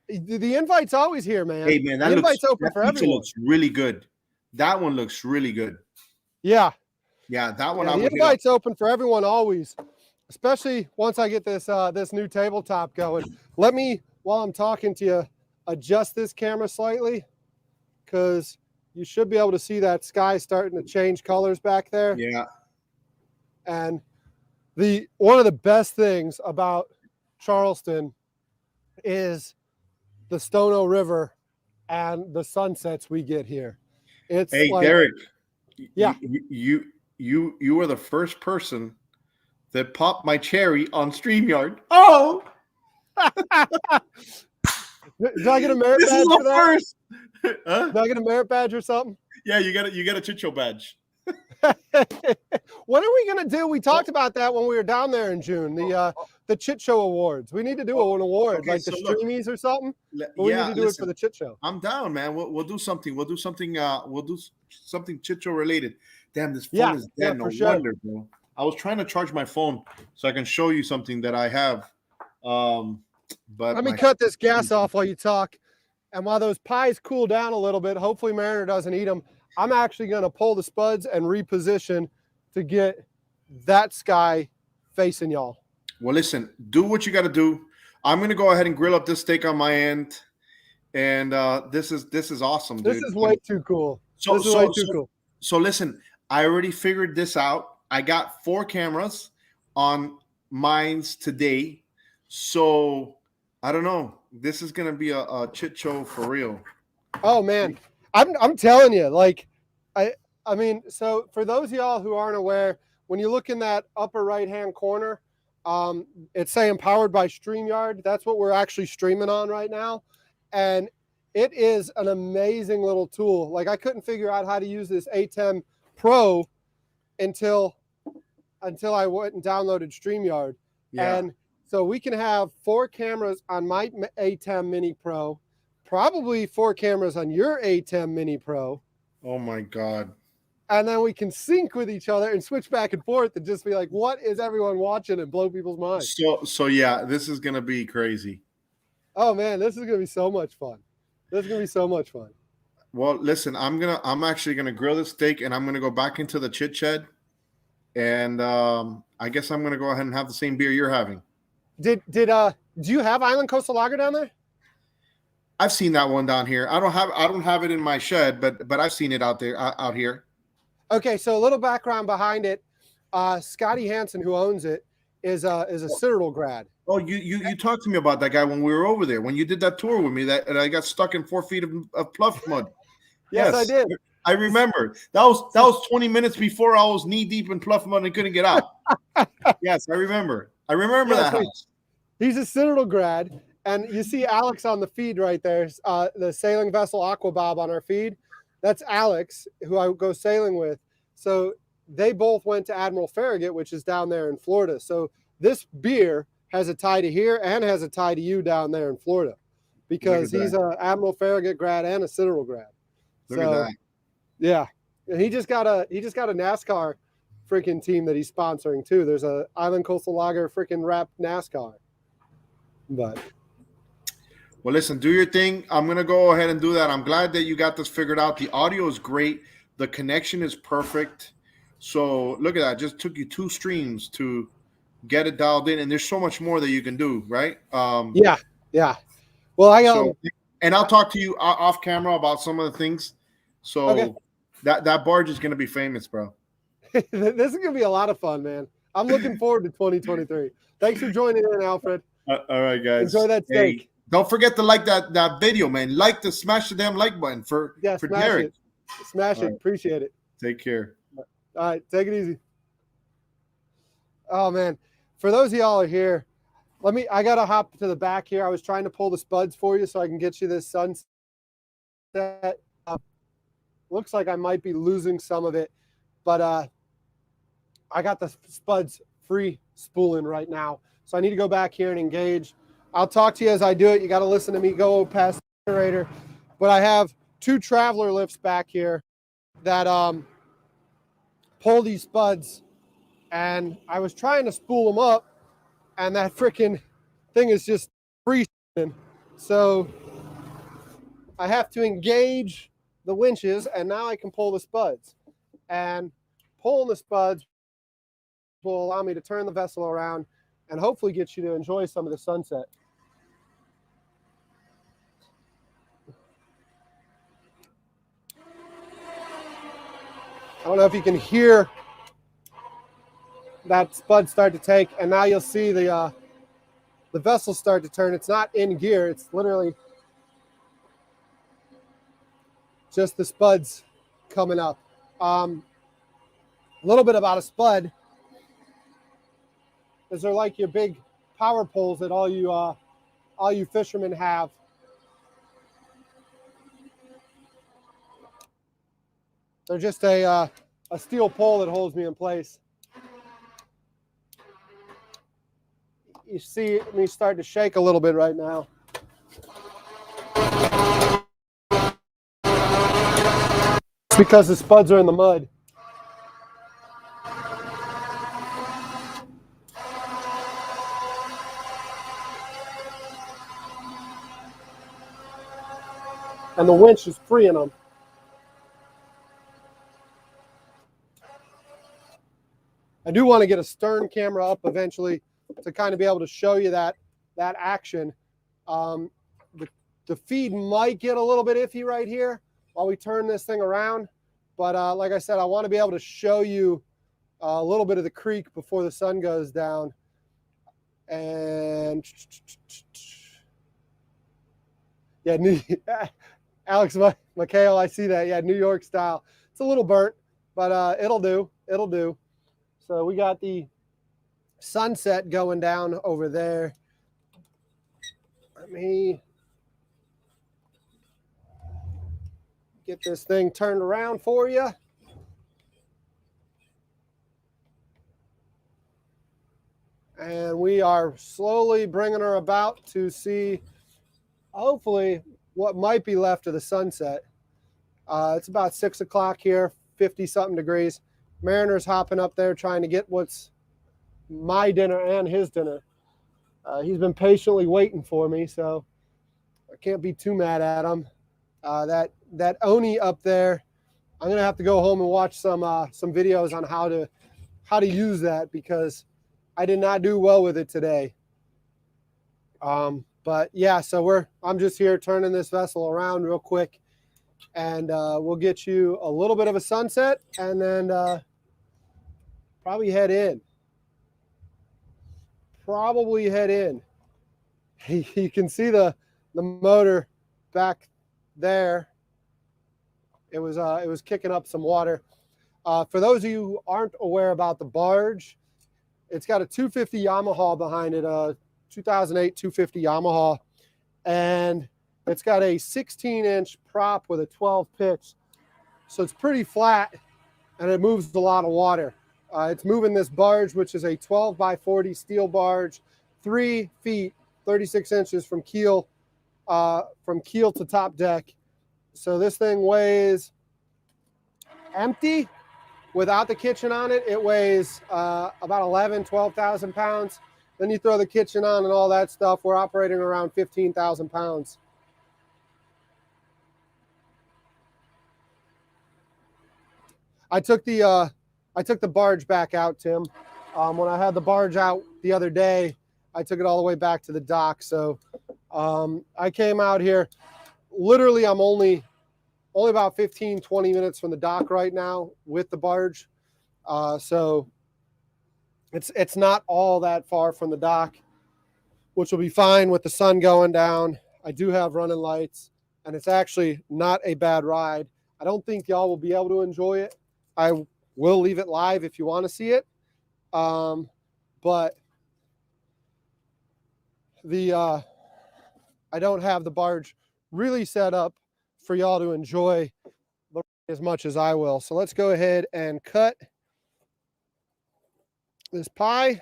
The invite's always here, man. Hey, man, the invite's open for everyone. Looks really good. That one looks really good. Yeah. Yeah, that one. The invite's open for everyone always, especially once I get this this new tabletop going. Let me, while I'm talking to you, adjust this camera slightly, because you should be able to see that sky starting to change colors back there. Yeah. And one of the best things about Charleston is the Stono River and the sunsets we get here. It's Derek. Yeah. You were the first person that popped my cherry on StreamYard. Oh. Do I get a merit badge for that? First. Huh? Do I get a merit badge or something? Yeah, you got a Chicho badge. What are we gonna do? We talked about that when we were down there in June. The Chit Show Awards. We need to do an award, like the Streamies or something. We need to do it for the Chit Show. I'm down, man. We'll do something. We'll do something Chit Show related. Damn, this phone is dead. No wonder, bro. I was trying to charge my phone so I can show you something that I have. But let me cut this gas off while you talk. And while those pies cool down a little bit, hopefully Mariner doesn't eat them. I'm actually going to pull the spuds and reposition to get that sky facing y'all. Well, listen, do what you got to do. I'm going to go ahead and grill up this steak on my end. And this is awesome, dude. This is way too cool. So listen, I already figured this out. I got 4 cameras on mines today. So I don't know. This is going to be a chit show for real. Oh, man. I'm telling you, like, I mean, so for those of y'all who aren't aware, when you look in that upper right-hand corner, it's saying powered by StreamYard. That's what we're actually streaming on right now. And it is an amazing little tool. Like, I couldn't figure out how to use this A10 Pro until I went and downloaded StreamYard. Yeah. And so we can have 4 cameras on my A10 Mini Pro, probably 4 cameras on your A10 Mini Pro. Oh my God. And then we can sync with each other and switch back and forth and just be like, what is everyone watching, and blow people's minds. So yeah, this is going to be crazy. Oh man, this is going to be so much fun. This is going to be so much fun. Well, listen, I'm actually going to grill this steak, and I'm going to go back into the chit shed. And I guess I'm going to go ahead and have the same beer you're having. Do you have Island Coastal Lager down there? I've seen that one down here. I don't have it in my shed, but I've seen it out here. Okay, so a little background behind it. Scotty Hansen, who owns it, is a Citadel grad. Oh, you talked to me about that guy when we were over there, when you did that tour with me, that I got stuck in 4 feet of pluff mud. Yes, I did. I remember. That was 20 minutes before I was knee deep in pluff mud and couldn't get out. Yes, I remember. I remember that house. He's a Citadel grad, and you see Alex on the feed right there, the sailing vessel Aquabob on our feed. That's Alex, who I go sailing with. So they both went to Admiral Farragut, which is down there in Florida. So this beer has a tie to here and has a tie to you down there in Florida, because he's an Admiral Farragut grad and a Citadel grad. Look at that. Yeah, and he just got a NASCAR freaking team that he's sponsoring too. There's a Island Coastal Lager freaking wrapped NASCAR. But well, listen, do your thing. I'm going to go ahead and do that. I'm glad that you got this figured out. The audio is great. The connection is perfect. So look at that. It just took you 2 streams to get it dialed in. And there's so much more that you can do, right? Yeah. Well, and I'll talk to you off camera about some of the things. So okay. that barge is going to be famous, bro. This is going to be a lot of fun, man. I'm looking forward to 2023. Thanks for joining in, Alfred. All right, guys. Enjoy that steak. Hey, don't forget to like that video, man. Smash the damn like button for Derek. Smash it. Right. Appreciate it. Take care. All right. Take it easy. Oh, man. For those of y'all who are here, I got to hop to the back here. I was trying to pull the spuds for you so I can get you this sunset. looks like I might be losing some of it, but I got the spuds free spooling right now. So I need to go back here and engage. I'll talk to you as I do it. You got to listen to me go past the generator. But I have 2 traveler lifts back here that pull these spuds. And I was trying to spool them up, and that freaking thing is just free. So I have to engage the winches, and now I can pull the spuds. And pulling the spuds will allow me to turn the vessel around and hopefully get you to enjoy some of the sunset. I don't know if you can hear that spud start to take, and now you'll see the vessel start to turn. It's not in gear. It's literally just the spuds coming up. A little bit about a spud is they're like your big power poles that all you fishermen have. They're just a steel pole that holds me in place. You see me start to shake a little bit right now. It's because the spuds are in the mud. And the winch is freeing them. I do want to get a stern camera up eventually to kind of be able to show you that action. The feed might get a little bit iffy right here while we turn this thing around. But like I said, I want to be able to show you a little bit of the creek before the sun goes down. And yeah, Alex McHale, I see that. Yeah, New York style. It's a little burnt, but it'll do. It'll do. So we got the sunset going down over there. Let me get this thing turned around for you. And we are slowly bringing her about to see, hopefully, what might be left of the sunset. It's about 6 o'clock here, 50-something degrees. Mariner's hopping up there trying to get what's my dinner and his dinner. He's been patiently waiting for me, so I can't be too mad at him. That Oni up there, I'm gonna have to go home and watch some videos on how to use that, because I did not do well with it today. But yeah, so I'm just here turning this vessel around real quick, and we'll get you a little bit of a sunset, and then probably head in. You can see the motor back there. It was kicking up some water. For those of you who aren't aware about the barge, it's got a 250 Yamaha behind it, a 2008 250 Yamaha, and it's got a 16-inch prop with a 12 pitch. So it's pretty flat, and it moves a lot of water. It's moving this barge, which is a 12 by 40 steel barge, 3 feet, 36 inches from keel to top deck. So this thing weighs, empty, without the kitchen on it, it weighs about 12,000 pounds. Then you throw the kitchen on and all that stuff, we're operating around 15,000 pounds. I took the barge back out, Tim. When I had the barge out the other day, I took it all the way back to the dock. So I came out here. Literally, I'm only about 15, 20 minutes from the dock right now with the barge. So it's not all that far from the dock, which will be fine with the sun going down. I do have running lights, and it's actually not a bad ride. I don't think y'all will be able to enjoy it. I will leave it live if you want to see it. But I don't have the barge really set up for y'all to enjoy as much as I will. So let's go ahead and cut this pie.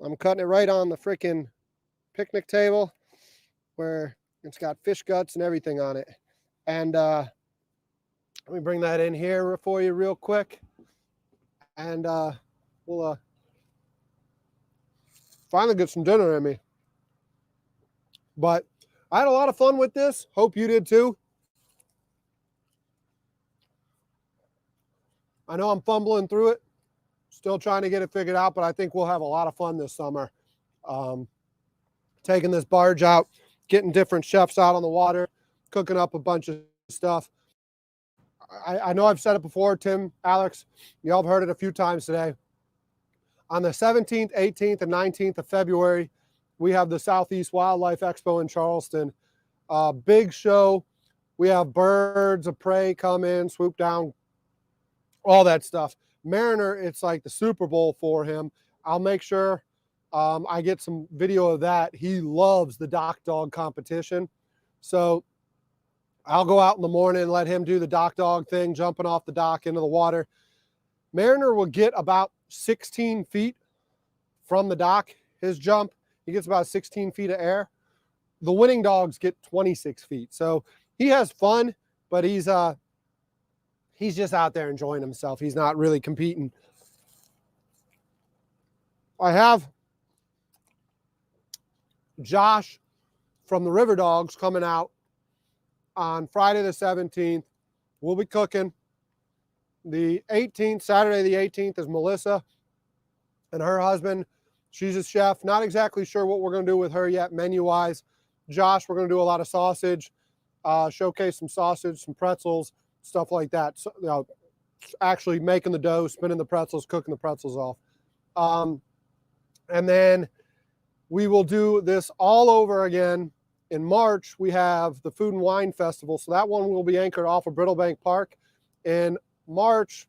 I'm cutting it right on the freaking picnic table where it's got fish guts and everything on it. And let me bring that in here for you real quick. And we'll finally get some dinner in me. But I had a lot of fun with this. Hope you did too. I know I'm fumbling through it, still trying to get it figured out, but I think we'll have a lot of fun this summer. Taking this barge out, getting different chefs out on the water, cooking up a bunch of stuff. I know I've said it before, Tim, Alex, y'all have heard it a few times today. On the 17th, 18th, and 19th of February, we have the South Eastern Wildlife Expo in Charleston. Big show. We have birds of prey come in, swoop down, all that stuff. Mariner, it's like the Super Bowl for him. I'll make sure I get some video of that. He loves the dock dog competition. So I'll go out in the morning and let him do the dock dog thing, jumping off the dock into the water. Mariner will get about 16 feet from the dock. His jump, he gets about 16 feet of air. The winning dogs get 26 feet. So he has fun, but he's just out there enjoying himself. He's not really competing. I have Josh from the River Dogs coming out on Friday the 17th. We'll be cooking. The 18th, Saturday the 18th, is Melissa and her husband. She's a chef. Not exactly sure what we're going to do with her yet, menu-wise. Josh, we're going to do a lot of sausage, showcase some sausage, some pretzels, stuff like that. So, you know, actually making the dough, spinning the pretzels, cooking the pretzels off. And then we will do this all over again. In March, we have the Food and Wine Festival. So that one will be anchored off of Brittlebank Park. In March,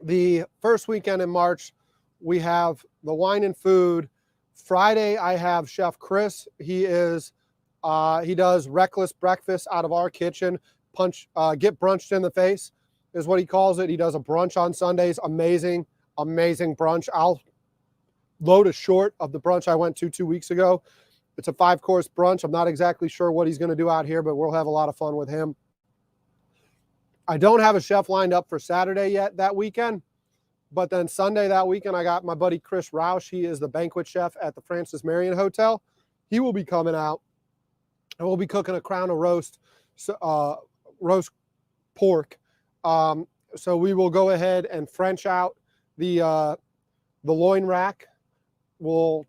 the first weekend in March, we have the wine and food. Friday, I have Chef Chris. He does reckless breakfast out of our kitchen. Get brunched in the face is what he calls it. He does a brunch on Sundays. Amazing, amazing brunch. I'll load a short of the brunch I went to 2 weeks ago. It's a 5-course brunch. I'm not exactly sure what he's going to do out here, but we'll have a lot of fun with him. I don't have a chef lined up for Saturday yet that weekend, but then Sunday that weekend, I got my buddy Chris Roush. He is the banquet chef at the Francis Marion Hotel. He will be coming out, and we'll be cooking a crown of roast pork. So we will go ahead and French out the loin rack. We'll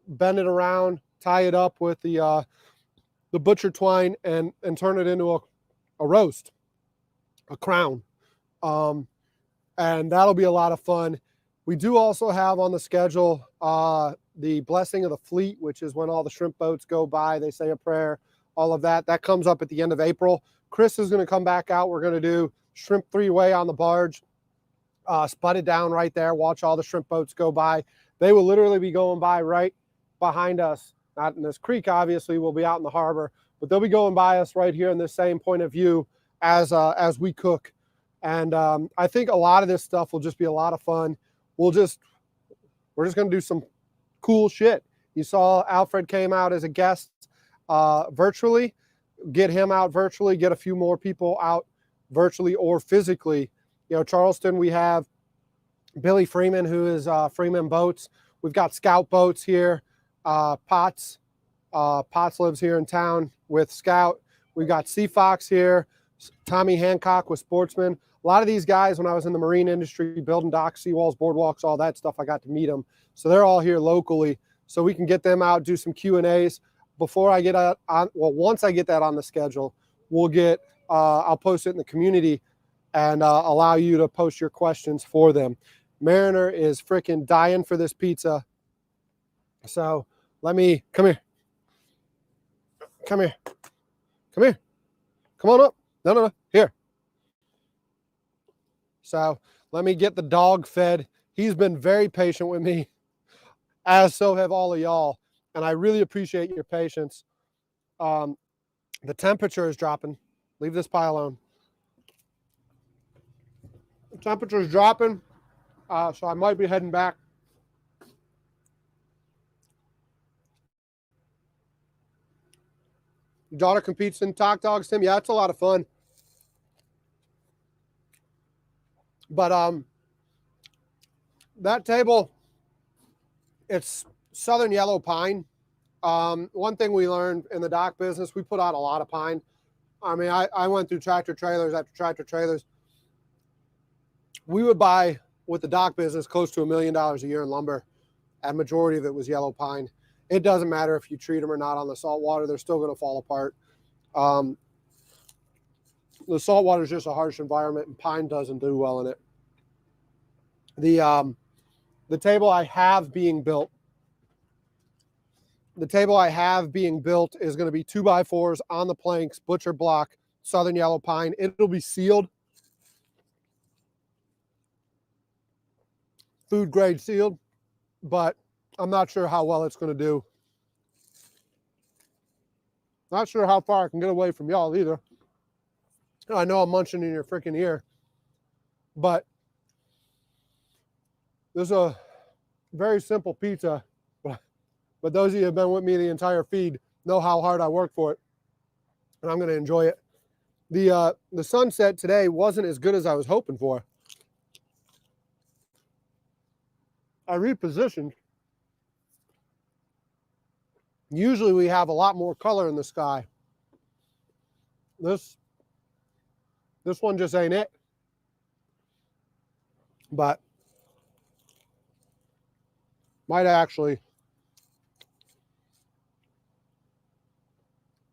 bend it around, tie it up with the butcher twine, and turn it into a roast, a crown. And that'll be a lot of fun. We do also have on the schedule the blessing of the fleet, which is when all the shrimp boats go by, they say a prayer, all of that. That comes up at the end of April. Chris is going to come back out. We're going to do shrimp 3-way on the barge, spud it down right there, watch all the shrimp boats go by. They will literally be going by right behind us. Not in this creek, obviously, we'll be out in the harbor, but they'll be going by us right here in this same point of view as we cook. And I think a lot of this stuff will just be a lot of fun. We're just going to do some cool shit. You saw Alfred came out as a guest virtually. Get him out virtually, get a few more people out virtually or physically. You know, Charleston, we have Billy Freeman, who is Freeman Boats. We've got Scout Boats here. Potts lives here in town with Scout. We've got Sea Fox here. Tommy Hancock with Sportsman. A lot of these guys, when I was in the marine industry, building docks, seawalls, boardwalks, all that stuff, I got to meet them. So they're all here locally. So we can get them out, do some Q&As. Before I get once I get that on the schedule, I'll post it in the community and allow you to post your questions for them. Mariner is freaking dying for this pizza. So come here. Come on up. No. Here. So let me get the dog fed. He's been very patient with me, as so have all of y'all. And I really appreciate your patience. The temperature is dropping. Leave this pie alone. The temperature's dropping, so I might be heading back. Your daughter competes in talk dogs, Tim. Yeah, it's a lot of fun. But that table, it's southern yellow pine. One thing we learned in the dock business, we put out a lot of pine. I mean, I went through tractor trailers after tractor trailers. We would buy, with the dock business, close to $1 million a year in lumber, and majority of it was yellow pine. It doesn't matter if you treat them or not on the salt water, they're still going to fall apart. The salt water is just a harsh environment, and pine doesn't do well in it. The table I have being built, is going to be 2x4s on the planks, butcher block, southern yellow pine. It'll be sealed, food grade sealed, but I'm not sure how well it's going to do. Not sure how far I can get away from y'all either. I know I'm munching in your freaking ear, but this is a very simple pizza. But those of you who have been with me the entire feed know how hard I work for it, and I'm going to enjoy it. The sunset today wasn't as good as I was hoping for. I repositioned. Usually we have a lot more color in the sky. This one just ain't it. But might actually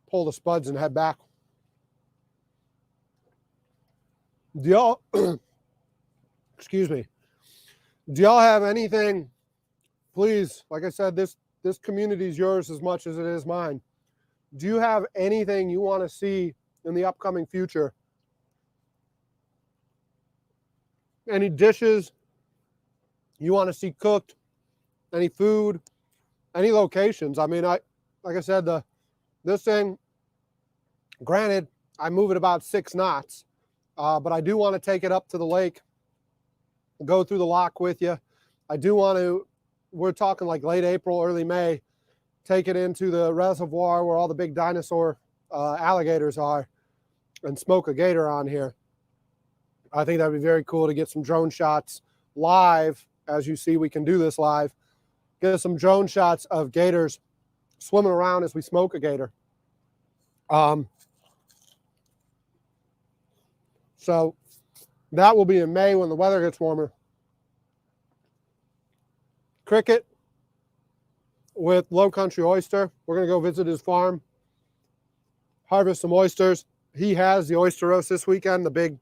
pull the spuds and head back. Do y'all, excuse me, do y'all have anything, please, like I said, this community is yours as much as it is mine. Do you have anything you want to see in the upcoming future? Any dishes you want to see cooked? Any food? Any locations? I mean, like I said, this thing, granted, I move it about 6 knots, but I do want to take it up to the lake, go through the lock with you. I do want to, we're talking like late April, early May, take it into the reservoir where all the big dinosaur alligators are and smoke a gator on here. I think that'd be very cool to get some drone shots live. As you see, we can do this live. Get some drone shots of gators swimming around as we smoke a gator. So that will be in May when the weather gets warmer. Cricket with Low Country Oyster. We're going to go visit his farm, harvest some oysters. He has the oyster roast this weekend, the big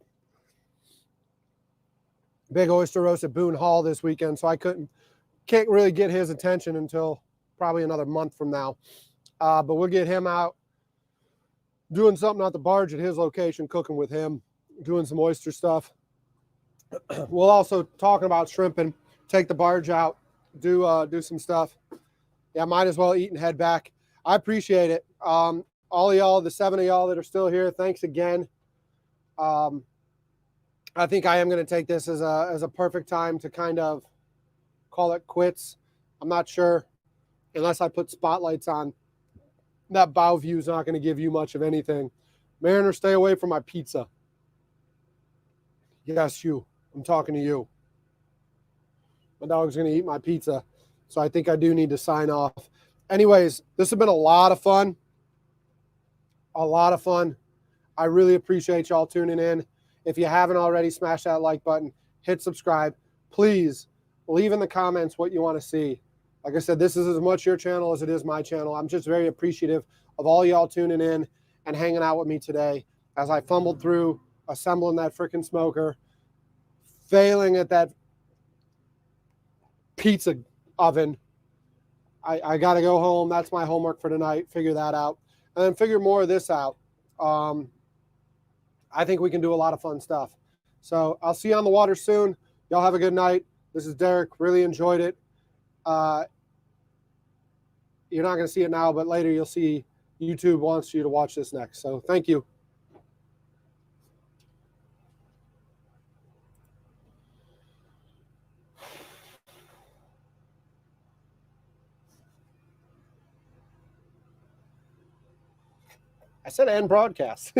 oyster roast at Boone Hall this weekend. So I can't really get his attention until probably another month from now. But we'll get him out doing something at the barge at his location, cooking with him, doing some oyster stuff. We'll also talking about shrimping, take the barge out, do some stuff. Yeah, might as well eat and head back. I appreciate it. All of y'all, the 7 of y'all that are still here, thanks again. I think I am going to take this as a perfect time to kind of call it quits. I'm not sure, unless I put spotlights on. That bow view is not going to give you much of anything. Mariner, stay away from my pizza. Yes, you. I'm talking to you. My dog's going to eat my pizza, so I think I do need to sign off. Anyways, this has been a lot of fun. A lot of fun. I really appreciate y'all tuning in. If you haven't already, smash that like button, hit subscribe. Please leave in the comments what you want to see. Like I said, this is as much your channel as it is my channel. I'm just very appreciative of all y'all tuning in and hanging out with me today as I fumbled through assembling that freaking smoker, failing at that pizza oven. I got to go home. That's my homework for tonight. Figure that out. And then figure more of this out. I think we can do a lot of fun stuff. So I'll see you on the water soon. Y'all have a good night. This is Derek. Really enjoyed it. You're not going to see it now, but later you'll see YouTube wants you to watch this next. So thank you. I said and broadcast.